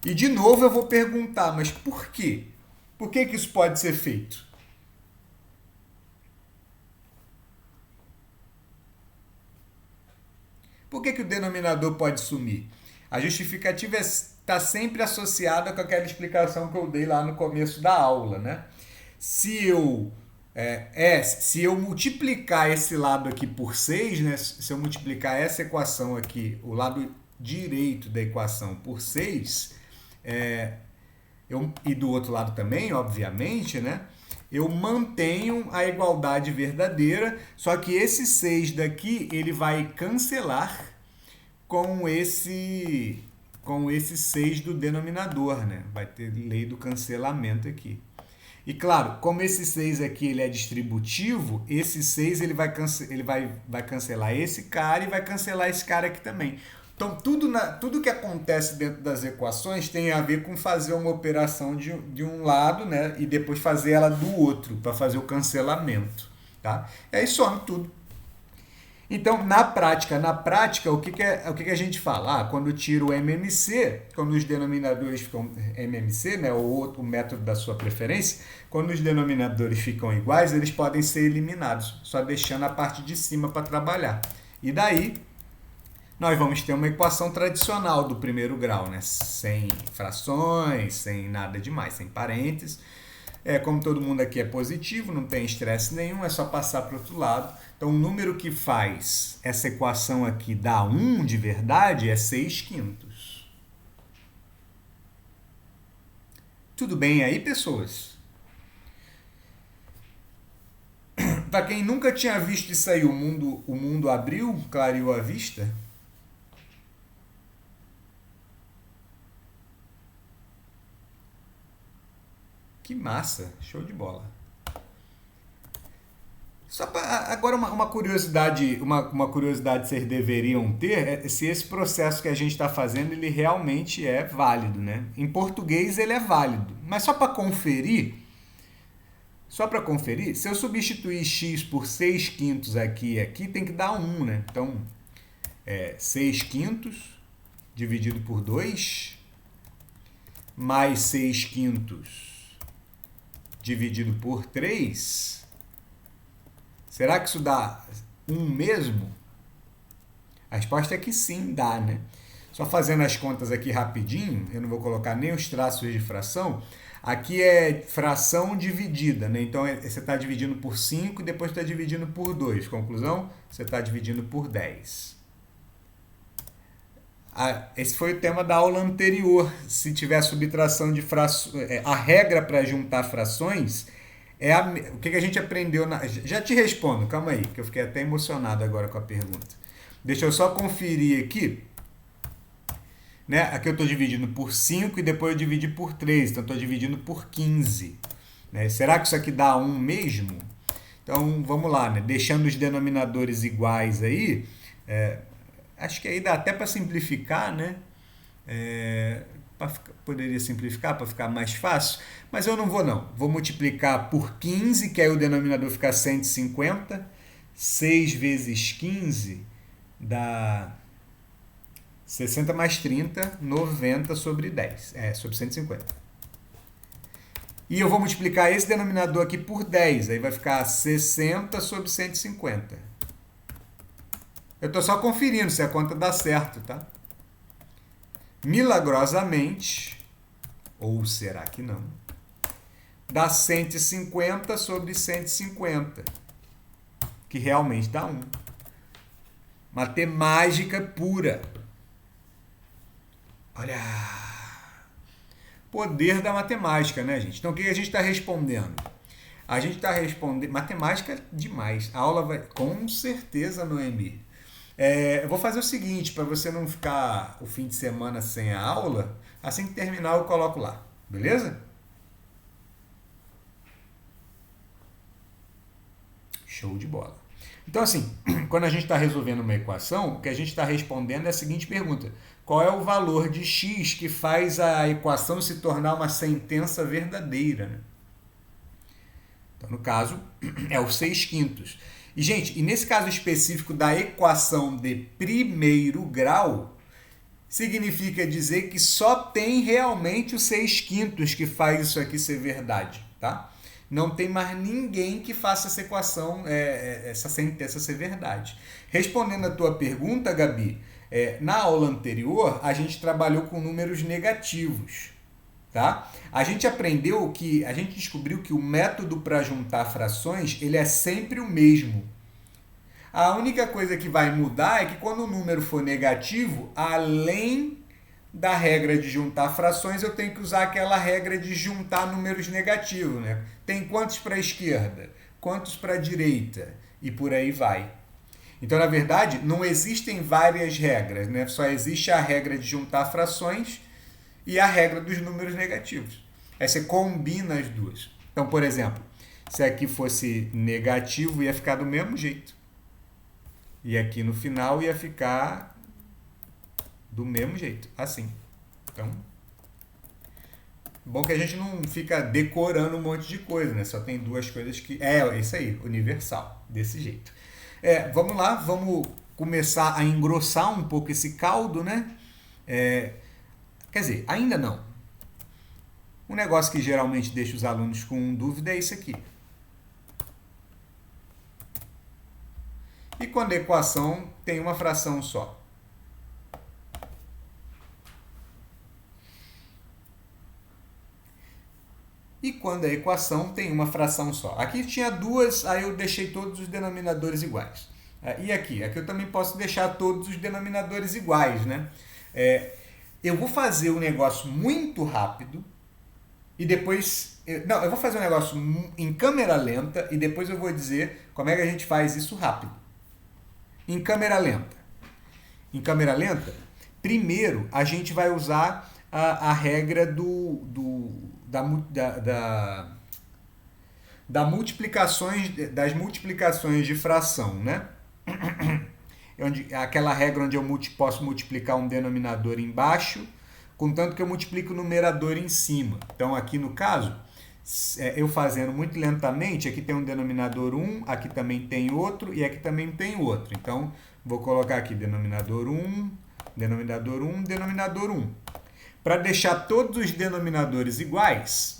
E de novo eu vou perguntar, mas por quê? Por que isso pode ser feito? Por que o denominador pode sumir? A justificativa está sempre associada com aquela explicação que eu dei lá no começo da aula, né? Se eu multiplicar esse lado aqui por 6, né? Se eu multiplicar essa equação aqui, o lado direito da equação por 6, e do outro lado também, obviamente, né? Eu mantenho a igualdade verdadeira, só que esse 6 daqui, ele vai cancelar com esse 6 do denominador, né? Vai ter lei do cancelamento aqui. E claro, como esse 6 aqui ele é distributivo, esse 6 ele vai cancelar esse cara e vai cancelar esse cara aqui também. Então, tudo que acontece dentro das equações tem a ver com fazer uma operação de um lado, né, e depois fazer ela do outro, para fazer o cancelamento. Tá? E aí some tudo. Então, na prática, o que a gente fala? Quando tira o MMC, quando os denominadores ficam MMC, né, ou outro método da sua preferência, quando os denominadores ficam iguais, eles podem ser eliminados, só deixando a parte de cima para trabalhar. E daí, nós vamos ter uma equação tradicional do primeiro grau, né? Sem frações, sem nada demais, sem parênteses. Como todo mundo aqui é positivo, não tem estresse nenhum, é só passar para o outro lado. Então, o número que faz essa equação aqui dar 1 de verdade é 6/5. Tudo bem aí, pessoas? Para quem nunca tinha visto isso aí, o mundo abriu, clareou a vista. Que massa, show de bola. Só agora uma curiosidade, uma curiosidade que vocês deveriam ter é se esse processo que a gente está fazendo ele realmente é válido, né? Em português ele é válido, mas só para conferir, se eu substituir x por 6/5 aqui tem que dar 1, né? Então, 6/5 dividido por 2 mais 6/5 dividido por 3, será que isso dá 1 mesmo? A resposta é que sim, dá, né? Só fazendo as contas aqui rapidinho, eu não vou colocar nem os traços de fração, aqui é fração dividida, né? Então, você está dividindo por 5 e depois está dividindo por 2. Conclusão, você está dividindo por 10. Esse foi o tema da aula anterior. Se tiver subtração de frações, a regra para juntar frações o que a gente aprendeu já te respondo, calma aí, que eu fiquei até emocionado agora com a pergunta. Deixa eu só conferir aqui, né? Aqui eu estou dividindo por 5 e depois eu dividi por 3, então estou dividindo por 15, né? Será que isso aqui dá 1 mesmo? Então vamos lá, né? Deixando os denominadores iguais aí, acho que aí dá até para simplificar, né? Poderia simplificar para ficar mais fácil, mas eu não vou não. Vou multiplicar por 15, que aí o denominador fica 150. 6 vezes 15 dá 60 mais 30, 90 sobre 10. Sobre 150. E eu vou multiplicar esse denominador aqui por 10, aí vai ficar 60 sobre 150. Eu estou só conferindo se a conta dá certo, tá? Milagrosamente, ou será que não, dá 150 sobre 150, que realmente dá 1. Matemática pura. Olha, poder da matemática, né, gente? Então, o que a gente está respondendo? A gente está respondendo... Matemática é demais. A aula vai, com certeza, Noemi. Eu vou fazer o seguinte, para você não ficar o fim de semana sem a aula, assim que terminar eu coloco lá, beleza? Show de bola. Então, assim, quando a gente está resolvendo uma equação, o que a gente está respondendo é a seguinte pergunta: qual é o valor de x que faz a equação se tornar uma sentença verdadeira, né? Então, no caso, é o 6/5. E, gente, nesse caso específico da equação de primeiro grau, significa dizer que só tem realmente o 6/5 que faz isso aqui ser verdade, tá? Não tem mais ninguém que faça essa equação, essa sentença ser verdade. Respondendo a tua pergunta, Gabi, na aula anterior a gente trabalhou com números negativos, tá? A gente descobriu que o método para juntar frações ele é sempre o mesmo. A única coisa que vai mudar é que quando o número for negativo, além da regra de juntar frações, eu tenho que usar aquela regra de juntar números negativos, né? Tem quantos para a esquerda, quantos para a direita e por aí vai. Então, na verdade, não existem várias regras, né? Só existe a regra de juntar frações e a regra dos números negativos. Aí você combina as duas. Então, por exemplo, se aqui fosse negativo, ia ficar do mesmo jeito. E aqui no final ia ficar do mesmo jeito, assim. Então, bom que a gente não fica decorando um monte de coisa, né? Só tem duas coisas que... É isso aí, universal, desse jeito. Vamos lá, vamos começar a engrossar um pouco esse caldo, né? Quer dizer, ainda não. Um negócio que geralmente deixa os alunos com dúvida é isso aqui. E quando a equação tem uma fração só? E quando a equação tem uma fração só? Aqui tinha duas, aí eu deixei todos os denominadores iguais. E aqui? Aqui eu também posso deixar todos os denominadores iguais, né? Eu vou fazer um negócio muito rápido e depois... Não, eu vou fazer um negócio em câmera lenta e depois eu vou dizer como é que a gente faz isso rápido. Em câmera lenta. Em câmera lenta, primeiro a gente vai usar a regra das multiplicações de fração, né? Aquela regra onde eu posso multiplicar um denominador embaixo, contanto que eu multiplico o numerador em cima. Então, aqui no caso, eu fazendo muito lentamente, aqui tem um denominador 1, aqui também tem outro e aqui também tem outro. Então, vou colocar aqui denominador 1, denominador 1, denominador 1. Para deixar todos os denominadores iguais,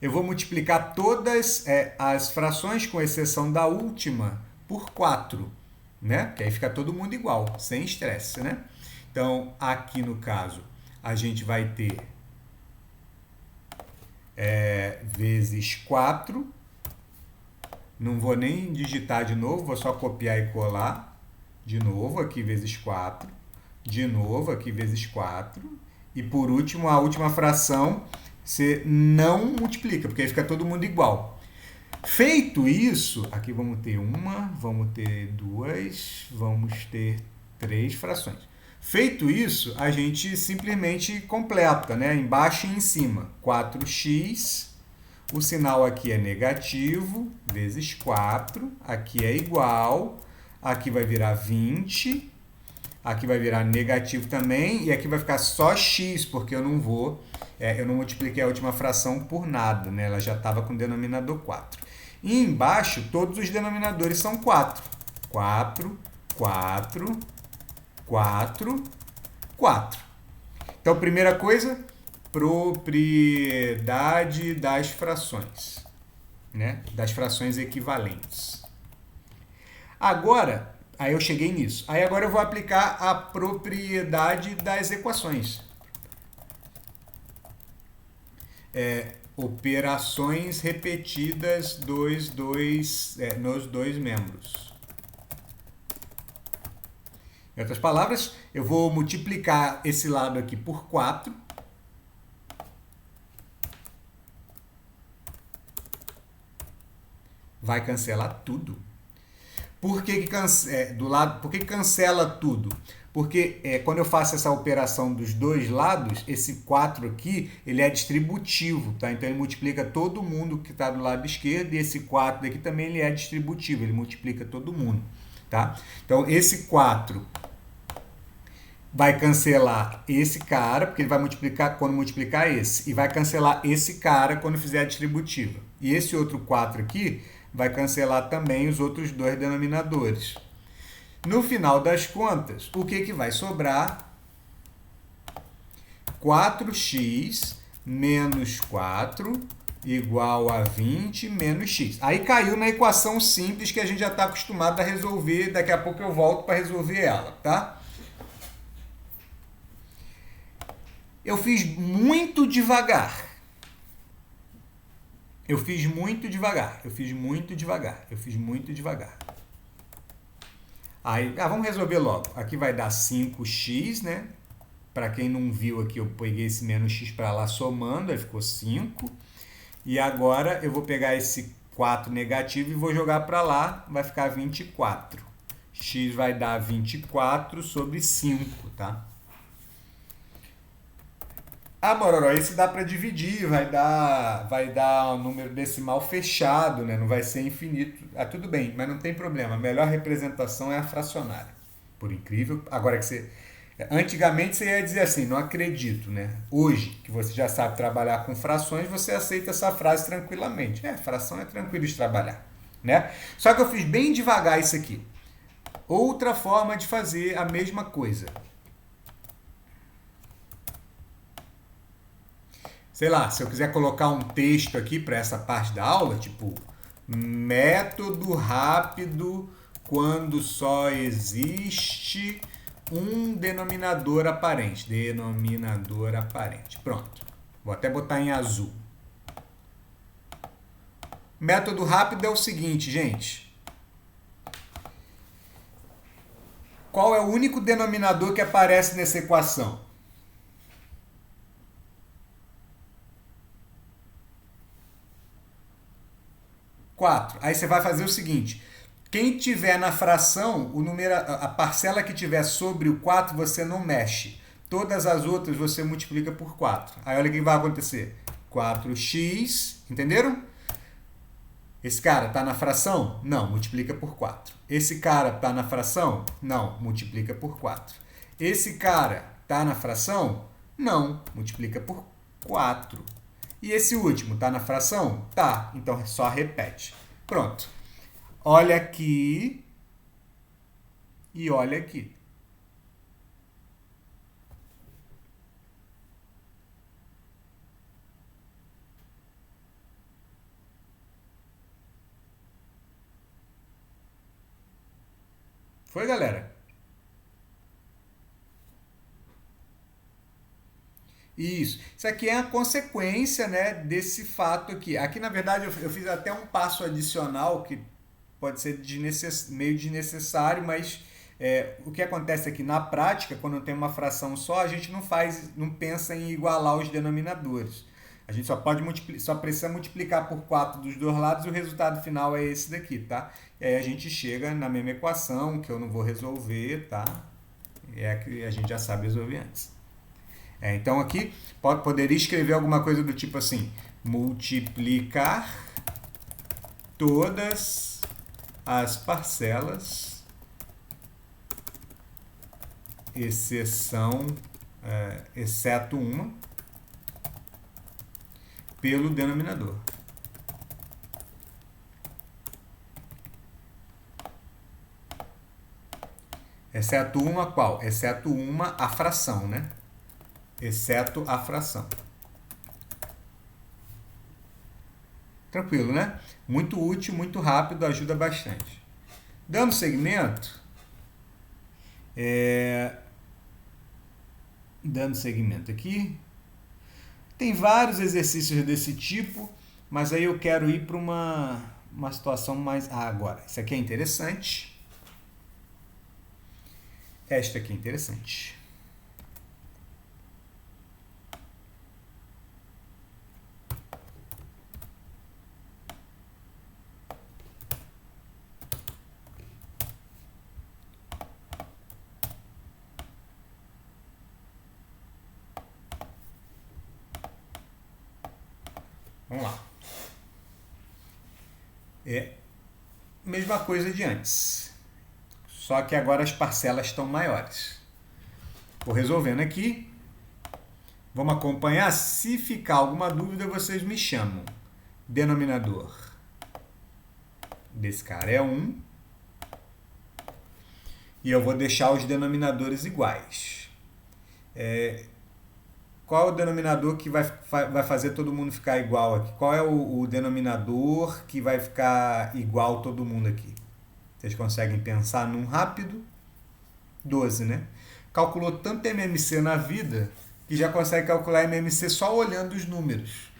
eu vou multiplicar todas as frações, com exceção da última, por 4, né? Que aí fica todo mundo igual, sem estresse, né? Então, aqui no caso, a gente vai ter vezes 4. Não vou nem digitar de novo, vou só copiar e colar. De novo, aqui vezes 4. De novo, aqui vezes 4. E por último, a última fração, você não multiplica, porque aí fica todo mundo igual. Feito isso, aqui vamos ter uma, vamos ter duas, vamos ter 3 frações. Feito isso, a gente simplesmente completa, né? Embaixo e em cima. 4x, o sinal aqui é negativo, vezes 4, aqui é igual, aqui vai virar 20, aqui vai virar negativo também, e aqui vai ficar só x, porque eu não multipliquei a última fração por nada, né? Ela já estava com o denominador 4. E embaixo, todos os denominadores são 4. 4, 4, 4, 4. Então, primeira coisa, propriedade das frações, né? Das frações equivalentes. Agora, aí eu cheguei nisso. Aí agora eu vou aplicar a propriedade das equações. Operações repetidas nos dois membros. Em outras palavras, eu vou multiplicar esse lado aqui por 4. Vai cancelar tudo. Por que, do lado, por que cancela tudo? Porque quando eu faço essa operação dos dois lados, esse 4 aqui, ele é distributivo, tá? Então ele multiplica todo mundo que está do lado esquerdo, e esse 4 daqui também ele é distributivo, ele multiplica todo mundo, tá? Então esse 4 vai cancelar esse cara, porque ele vai multiplicar quando multiplicar esse, e vai cancelar esse cara quando fizer a distributiva. E esse outro 4 aqui vai cancelar também os outros dois denominadores. No final das contas, o que vai sobrar? 4x menos 4 igual a 20 menos x. Aí caiu na equação simples que a gente já está acostumado a resolver. Daqui a pouco eu volto para resolver ela, tá? Eu fiz muito devagar. Eu fiz muito devagar. Aí, vamos resolver logo. Aqui vai dar 5x, né? Para quem não viu aqui, eu peguei esse menos x para lá somando, aí ficou 5. E agora eu vou pegar esse 4 negativo e vou jogar para lá, vai ficar 24. X vai dar 24 sobre 5, tá? Mororó, esse dá para dividir, vai dar um número decimal fechado, né? Não vai ser infinito. Tudo bem, mas não tem problema. A melhor representação é a fracionária. Por incrível. Agora que você. Antigamente você ia dizer assim, não acredito, né? Hoje, que você já sabe trabalhar com frações, você aceita essa frase tranquilamente. Fração é tranquilo de trabalhar, né? Só que eu fiz bem devagar isso aqui. Outra forma de fazer a mesma coisa. Sei lá, se eu quiser colocar um texto aqui para essa parte da aula, tipo, método rápido quando só existe um denominador aparente. Denominador aparente. Pronto. Vou até botar em azul. Método rápido é o seguinte, gente. Qual é o único denominador que aparece nessa equação? 4. Aí você vai fazer o seguinte. Quem tiver na fração, o número, a parcela que tiver sobre o 4, você não mexe. Todas as outras você multiplica por 4. Aí olha o que vai acontecer. 4x, entenderam? Esse cara está na fração? Não, multiplica por 4. Esse cara está na fração? Não, multiplica por 4. Esse cara está na fração? Não, multiplica por 4. E esse último está na fração? Tá, então só repete. Pronto. Olha aqui e olha aqui. Foi, galera? Isso aqui é a consequência, né, desse fato aqui. Aqui, na verdade, eu fiz até um passo adicional que pode ser meio desnecessário, mas o que acontece aqui na prática, quando tem uma fração só, a gente não pensa em igualar os denominadores. A gente só precisa multiplicar por 4 dos dois lados e o resultado final é esse daqui, tá? E aí a gente chega na mesma equação, que eu não vou resolver, tá? É a que a gente já sabe resolver antes. Então aqui poderia escrever alguma coisa do tipo assim: multiplicar todas as parcelas, exceto uma, pelo denominador. Exceto uma qual? Exceto uma, a fração, né? Exceto a fração. Tranquilo, né? Muito útil, muito rápido, ajuda bastante. Dando segmento, aqui, tem vários exercícios desse tipo, mas aí eu quero ir para uma situação mais... agora, isso aqui é interessante. Esta aqui é interessante. Vamos lá. Mesma coisa de antes. Só que agora as parcelas estão maiores. Vou resolvendo aqui. Vamos acompanhar. Se ficar alguma dúvida, vocês me chamam. Denominador desse cara é 1. E eu vou deixar os denominadores iguais. Qual é o denominador que vai fazer todo mundo ficar igual aqui? Qual é o denominador que vai ficar igual todo mundo aqui? Vocês conseguem pensar num rápido? 12, né? Calculou tanto MMC na vida que já consegue calcular MMC só olhando os números.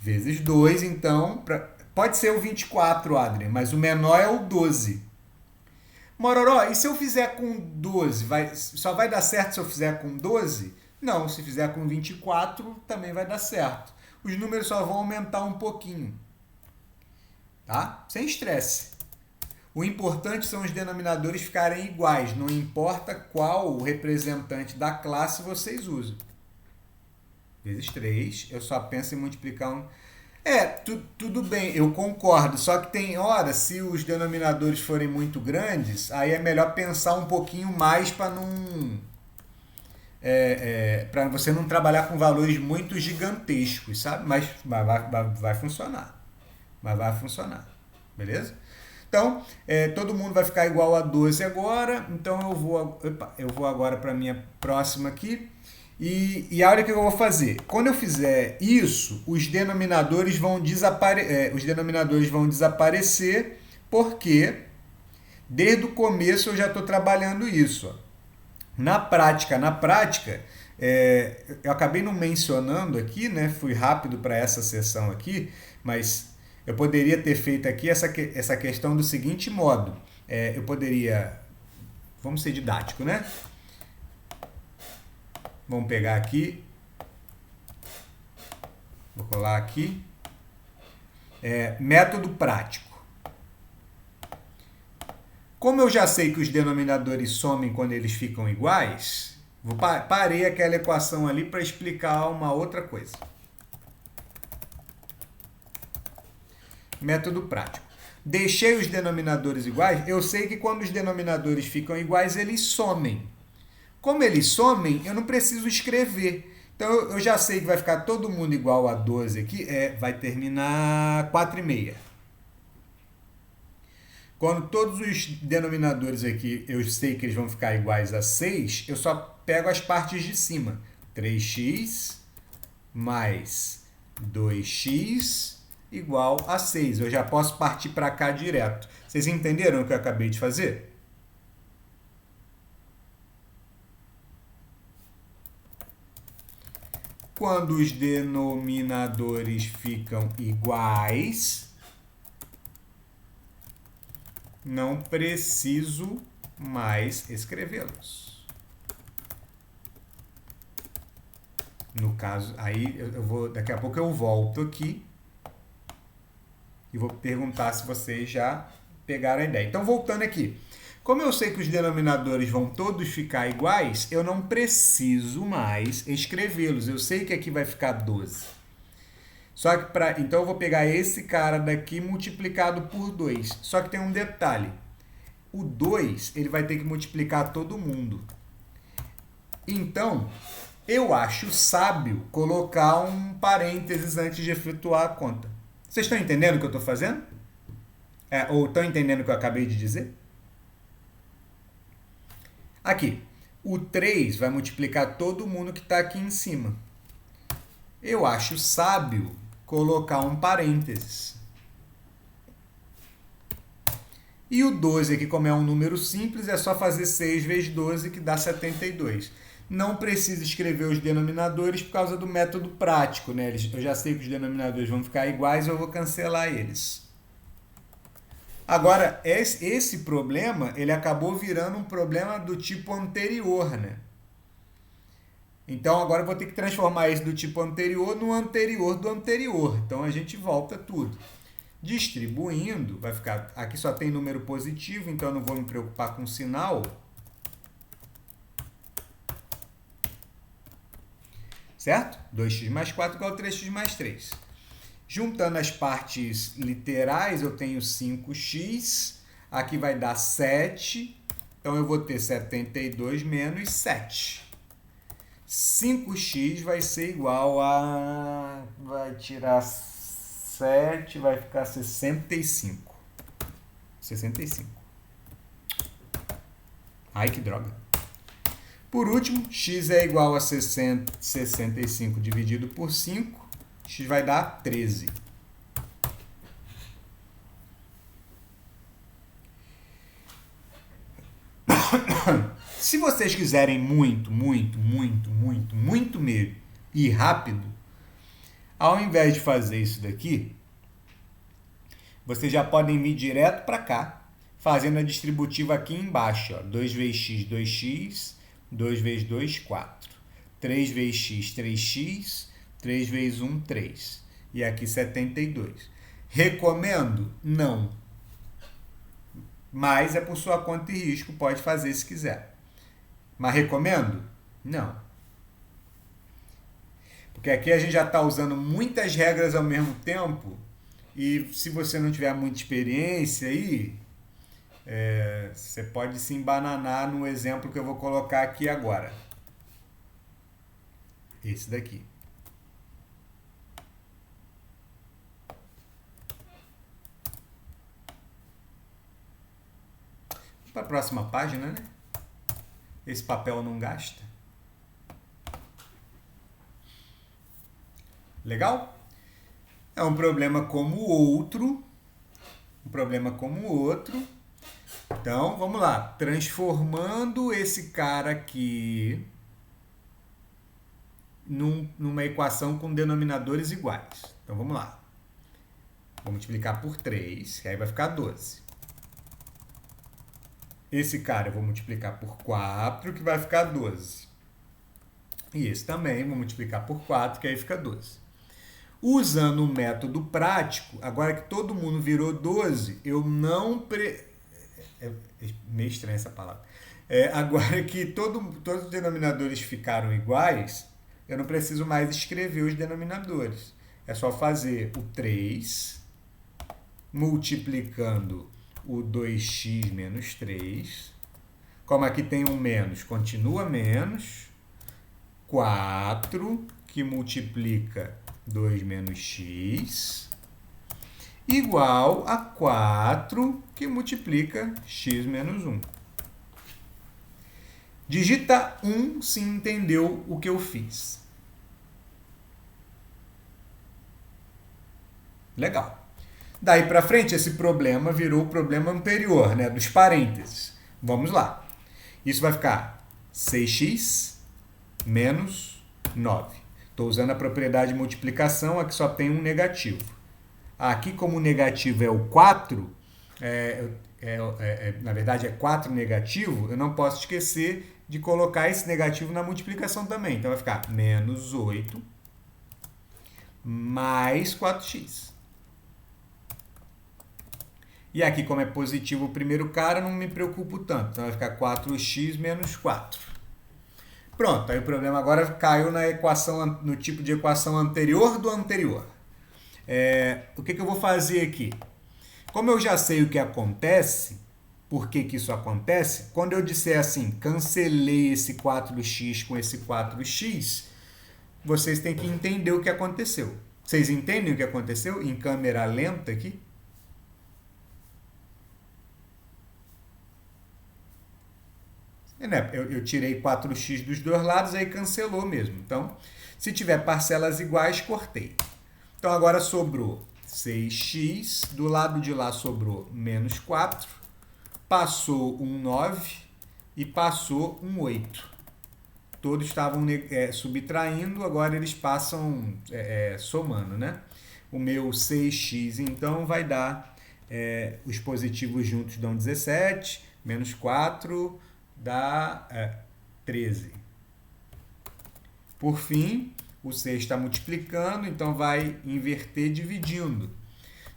Vezes 2, então... Pode ser o 24, Adrien, mas o menor é o 12. Mororó, e se eu fizer com 12? Só vai dar certo se eu fizer com 12? Não, se fizer com 24, também vai dar certo. Os números só vão aumentar um pouquinho. Tá? Sem estresse. O importante são os denominadores ficarem iguais. Não importa qual representante da classe vocês usam. Vezes 3, eu só penso em multiplicar um... tudo bem, eu concordo. Só que tem hora, se os denominadores forem muito grandes, aí é melhor pensar um pouquinho mais para não... para você não trabalhar com valores muito gigantescos, sabe? Mas vai funcionar. Mas vai funcionar. Beleza? Então, todo mundo vai ficar igual a 12 agora. Então, eu vou agora para a minha próxima aqui. E a hora que eu vou fazer? Quando eu fizer isso, os denominadores vão desaparecer, porque desde o começo eu já estou trabalhando isso. Ó. Na prática, eu acabei não mencionando aqui, né? Fui rápido para essa sessão aqui, mas eu poderia ter feito aqui essa questão do seguinte modo. Eu poderia... Vamos ser didático, né? Vamos pegar aqui. Vou colar aqui. Método prático. Como eu já sei que os denominadores somem quando eles ficam iguais, parei aquela equação ali para explicar uma outra coisa. Método prático. Deixei os denominadores iguais, eu sei que quando os denominadores ficam iguais, eles somem. Como eles somem, eu não preciso escrever. Então, eu já sei que vai ficar todo mundo igual a 12 aqui, vai terminar 4,5. Quando todos os denominadores aqui, eu sei que eles vão ficar iguais a 6, eu só pego as partes de cima. 3x mais 2x igual a 6. Eu já posso partir para cá direto. Vocês entenderam o que eu acabei de fazer? Quando os denominadores ficam iguais, não preciso mais escrevê-los. No caso, aí daqui a pouco eu volto aqui e vou perguntar se vocês já pegaram a ideia. Então, voltando aqui. Como eu sei que os denominadores vão todos ficar iguais, eu não preciso mais escrevê-los. Eu sei que aqui vai ficar 12. Só que então eu vou pegar esse cara daqui multiplicado por 2. Só que tem um detalhe. O 2, ele vai ter que multiplicar todo mundo. Então, eu acho sábio colocar um parênteses antes de efetuar a conta. Vocês estão entendendo o que eu estou fazendo? Ou estão entendendo o que eu acabei de dizer? Aqui, o 3 vai multiplicar todo mundo que está aqui em cima. Eu acho sábio colocar um parênteses. E o 12 aqui, como é um número simples, é só fazer 6 vezes 12, que dá 72. Não precisa escrever os denominadores por causa do método prático, né? Eu já sei que os denominadores vão ficar iguais, eu vou cancelar eles. Agora, esse problema, ele acabou virando um problema do tipo anterior, né? Então, agora eu vou ter que transformar esse do tipo anterior no anterior do anterior. Então, a gente volta tudo. Distribuindo, vai ficar... Aqui só tem número positivo, então eu não vou me preocupar com o sinal. Certo? 2x mais 4 igual a 3x mais 3. Juntando as partes literais, eu tenho 5x, aqui vai dar 7, então eu vou ter 72 menos 7. 5x vai ser igual a... vai tirar 7, vai ficar 65. 65. Ai, que droga. Por último, x é igual a 65 dividido por 5. X vai dar 13. Se vocês quiserem muito mesmo e rápido, ao invés de fazer isso daqui, vocês já podem vir direto para cá, fazendo a distributiva aqui embaixo. Ó. 2 vezes x, 2x, 2 vezes 2, 4. 3 vezes x, 3x, 3 vezes 1, 3. E aqui 72. Recomendo? Não. Mas é por sua conta e risco, pode fazer se quiser. Mas recomendo? Não. Porque aqui a gente já está usando muitas regras ao mesmo tempo e se você não tiver muita experiência aí, você pode se embananar no exemplo que eu vou colocar aqui agora. Esse daqui. Para a próxima página, né? Esse papel não gasta. Legal? É um problema como o outro. Um problema como o outro. Então, vamos lá. Transformando esse cara aqui numa equação com denominadores iguais. Então, vamos lá. Vou multiplicar por 3, que aí vai ficar 12. Esse cara eu vou multiplicar por 4, que vai ficar 12. E esse também vou multiplicar por 4, que aí fica 12. Usando o método prático, agora que todo mundo virou 12, eu não... É meio estranha essa palavra. Agora que todos os denominadores ficaram iguais, eu não preciso mais escrever os denominadores. É só fazer o 3 multiplicando o 2x menos 3. Como aqui tem um menos, continua menos. 4, que multiplica 2 menos x, igual a 4, que multiplica x menos 1. Digita 1 se entendeu o que eu fiz. Legal. Daí para frente, esse problema virou o problema anterior, né, dos parênteses. Vamos lá. Isso vai ficar 6x menos 9. Estou usando a propriedade de multiplicação, aqui só tem um negativo. Aqui, como o negativo é o 4, na verdade é 4 negativo, eu não posso esquecer de colocar esse negativo na multiplicação também. Então vai ficar menos 8 mais 4x. E aqui, como é positivo o primeiro cara, não me preocupo tanto. Então vai ficar 4x menos 4. Pronto, aí o problema agora caiu na equação, no tipo de equação anterior do anterior. O que eu vou fazer aqui? Como eu já sei o que acontece, por que isso acontece, quando eu disser assim, cancelei esse 4x com esse 4x, vocês têm que entender o que aconteceu. Vocês entendem o que aconteceu em câmera lenta aqui? Eu tirei 4x dos dois lados, aí cancelou mesmo. Então, se tiver parcelas iguais, cortei. Então, agora sobrou 6x, do lado de lá sobrou menos 4, passou um 9 e passou um 8. Todos estavam subtraindo, agora eles passam somando, né? O meu 6x, então, vai dar, os positivos juntos dão 17, menos 4... dá 13. Por fim, o 6 está multiplicando, então vai inverter dividindo.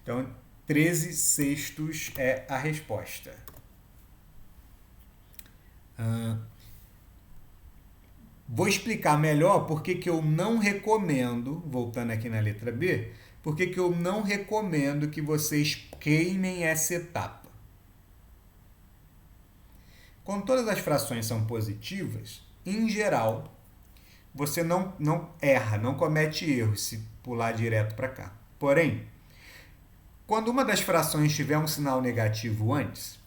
Então, 13 sextos é a resposta. Vou explicar melhor por que eu não recomendo, voltando aqui na letra B, por que eu não recomendo que vocês queimem essa etapa. Quando todas as frações são positivas, em geral, você não erra, não comete erro se pular direto para cá. Porém, quando uma das frações tiver um sinal negativo antes,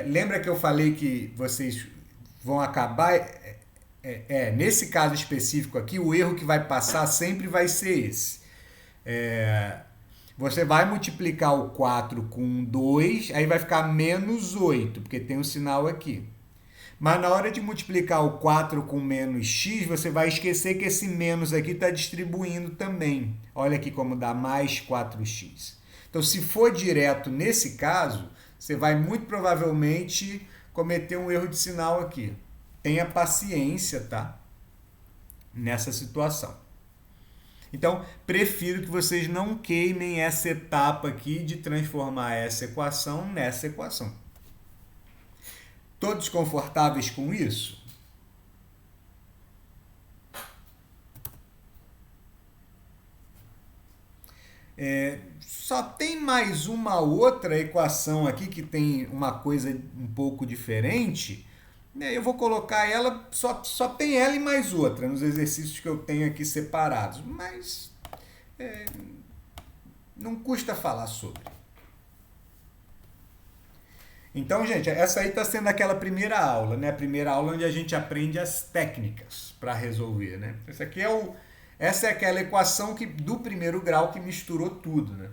lembra que eu falei que vocês vão acabar... nesse caso específico aqui, o erro que vai passar sempre vai ser esse. Você vai multiplicar o 4 com 2, aí vai ficar menos 8, porque tem um sinal aqui. Mas na hora de multiplicar o 4 com menos x, você vai esquecer que esse menos aqui está distribuindo também. Olha aqui como dá mais 4x. Então, se for direto nesse caso, você vai muito provavelmente cometer um erro de sinal aqui. Tenha paciência, tá? Nessa situação. Então, prefiro que vocês não queimem essa etapa aqui de transformar essa equação nessa equação. Todos confortáveis com isso? Só tem mais uma outra equação aqui que tem uma coisa um pouco diferente. Eu vou colocar ela, só tem ela e mais outra nos exercícios que eu tenho aqui separados, mas não custa falar sobre. Então, gente, essa aí está sendo aquela primeira aula, né? A primeira aula onde a gente aprende as técnicas para resolver, né? Essa é aquela equação do primeiro grau que misturou tudo, né?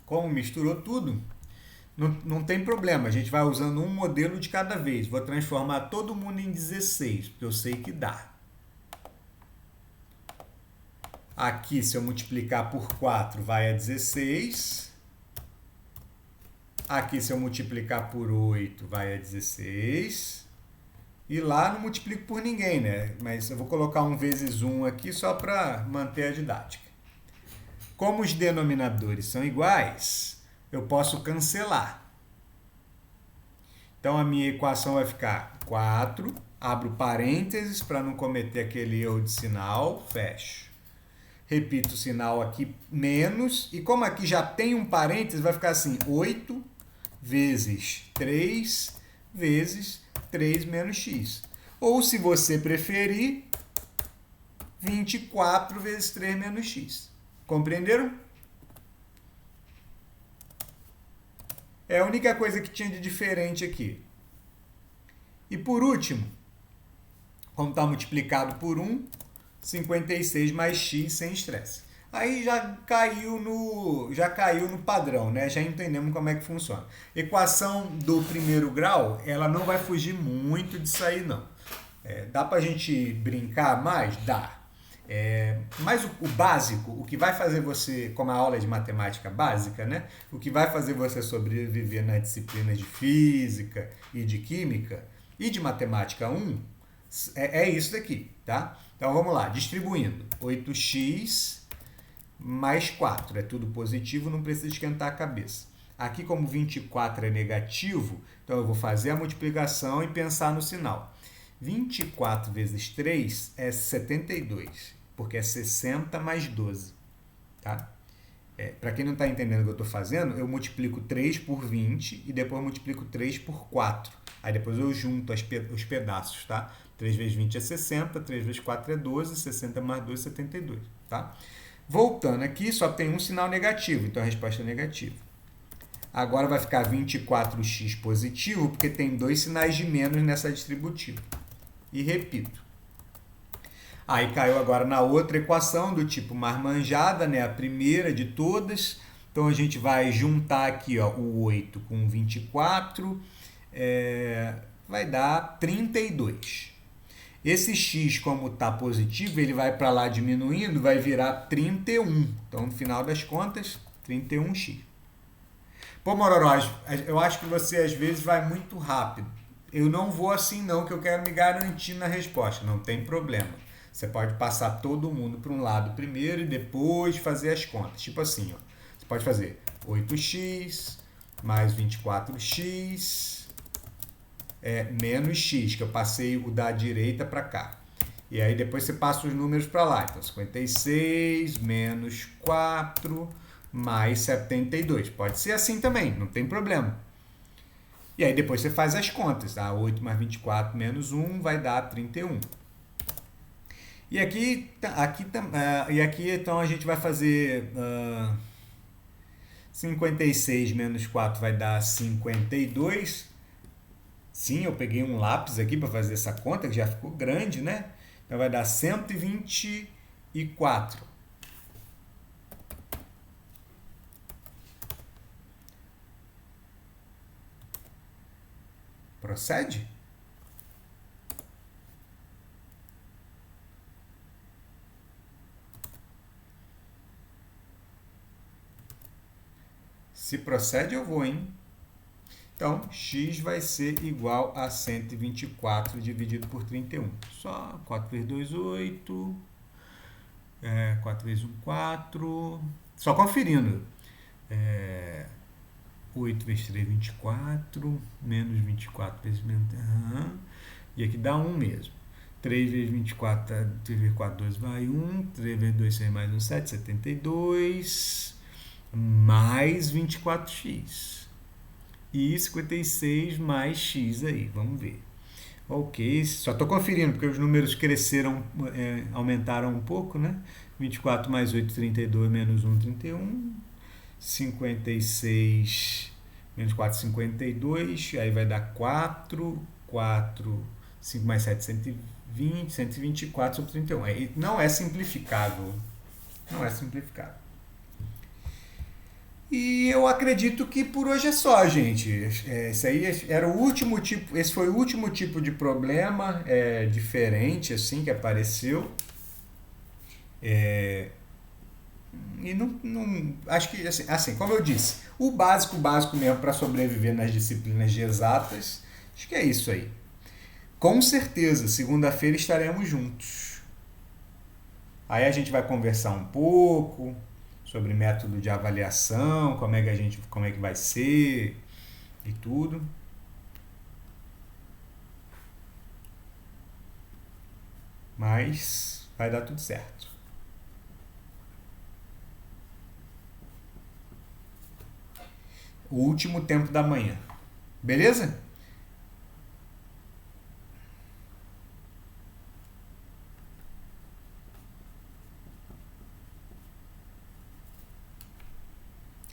Como misturou tudo, não tem problema, a gente vai usando um modelo de cada vez. Vou transformar todo mundo em 16, porque eu sei que dá. Aqui, se eu multiplicar por 4, vai a 16. Aqui, se eu multiplicar por 8, vai a 16. E lá não multiplico por ninguém, né? Mas eu vou colocar 1 vezes 1 aqui só para manter a didática. Como os denominadores são iguais, eu posso cancelar. Então, a minha equação vai ficar 4, abro parênteses para não cometer aquele erro de sinal, fecho. Repito o sinal aqui, menos, e como aqui já tem um parênteses, vai ficar assim, 8 vezes 3 vezes 3 menos x. Ou, se você preferir, 24 vezes 3 menos x. Compreenderam? É a única coisa que tinha de diferente aqui. E por último, como está multiplicado por 1, 56 mais x sem estresse. Aí já caiu no padrão, né? Já entendemos como é que funciona. Equação do primeiro grau, ela não vai fugir muito disso aí, não. Dá para a gente brincar mais? Dá. Mas o básico, o que vai fazer você, como a aula de matemática básica, né? O que vai fazer você sobreviver nas disciplinas de física e de química e de matemática 1 é isso daqui, tá? Então vamos lá, distribuindo. 8x mais 4, é tudo positivo, não precisa esquentar a cabeça. Aqui, como 24 é negativo, então eu vou fazer a multiplicação e pensar no sinal. 24 vezes 3 é 72, porque é 60 mais 12. Tá? Para quem não está entendendo o que eu estou fazendo, eu multiplico 3 por 20 e depois multiplico 3 por 4. Aí depois eu junto os pedaços, tá? 3 vezes 20 é 60, 3 vezes 4 é 12, 60 mais 2 é 72. Tá? Voltando aqui, só tem um sinal negativo, então a resposta é negativa. Agora vai ficar 24x positivo, porque tem 2 sinais de menos nessa distributiva. E repito. Aí caiu agora na outra equação do tipo mais manjada, né? A primeira de todas. Então a gente vai juntar aqui, ó, o 8 com 24, vai dar 32. Esse x, como está positivo, ele vai para lá diminuindo, vai virar 31. Então, no final das contas, 31x. Pô, Mororó, eu acho que você às vezes vai muito rápido. Eu não vou assim não, que eu quero me garantir na resposta. Não tem problema. Você pode passar todo mundo para um lado primeiro e depois fazer as contas. Tipo assim, ó. Você pode fazer 8x mais 24x menos x, que eu passei o da direita para cá. E aí depois você passa os números para lá. Então, 56 menos 4 mais 72. Pode ser assim também, não tem problema. E aí depois você faz as contas. Tá? 8 mais 24 menos 1 vai dar 31. E aqui então a gente vai fazer 56 menos 4 vai dar 52. Sim, eu peguei um lápis aqui para fazer essa conta, que já ficou grande, né? Então vai dar 124. Procede? Se procede, eu vou, hein? Então, x vai ser igual a 124 dividido por 31. Só 4 vezes 2, 8. 4 vezes 1, 4. Só conferindo. 8 vezes 3, 24. Menos 24 vezes menos. E aqui dá 1 mesmo. 3 vezes 24, 3 vezes 4, 2 vai 1. 3 vezes 2, 6 mais 1, 7, 72. Mais 24x. E 56 mais x aí, vamos ver. Ok, só estou conferindo, porque os números cresceram, aumentaram um pouco, né? 24 mais 8, 32, menos 1, 31. 56 menos 4, 52. Aí vai dar 4. 5 mais 7, 120. 124 sobre 31. Aí não é simplificável. Não é simplificável. E eu acredito que por hoje é só, gente. Esse foi o último tipo de problema diferente assim que apareceu. E não acho que assim, como eu disse, o básico mesmo para sobreviver nas disciplinas de exatas, acho que é isso aí. Com certeza, segunda-feira estaremos juntos. Aí a gente vai conversar um pouco sobre método de avaliação, como é que vai ser e tudo. Mas vai dar tudo certo. O último tempo da manhã. Beleza?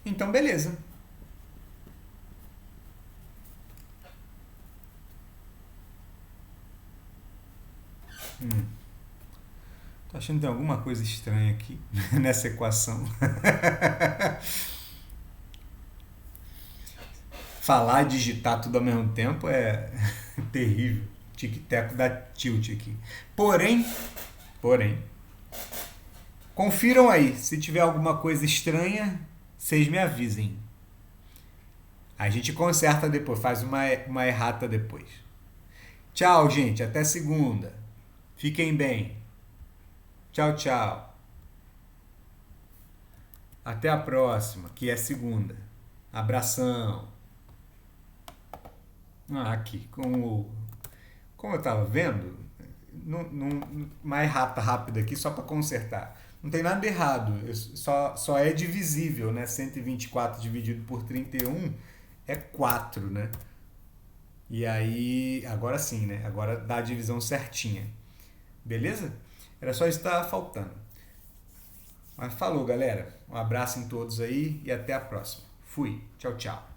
Então, beleza. Tô achando que tem alguma coisa estranha aqui nessa equação. Falar e digitar tudo ao mesmo tempo é terrível. Tic-teco dá tilt aqui. Porém, confiram aí. Se tiver alguma coisa estranha, vocês me avisem. A gente conserta depois, faz uma errata depois. Tchau, gente. Até segunda. Fiquem bem. Tchau, tchau. Até a próxima, que é segunda. Abração. Aqui, como eu estava vendo, uma errata rápida aqui só para consertar. Não tem nada errado, só é divisível, né? 124 dividido por 31 é 4, né? E aí, agora sim, né? Agora dá a divisão certinha. Beleza? Era só isso que estava faltando. Mas falou, galera. Um abraço em todos aí e até a próxima. Fui. Tchau, tchau.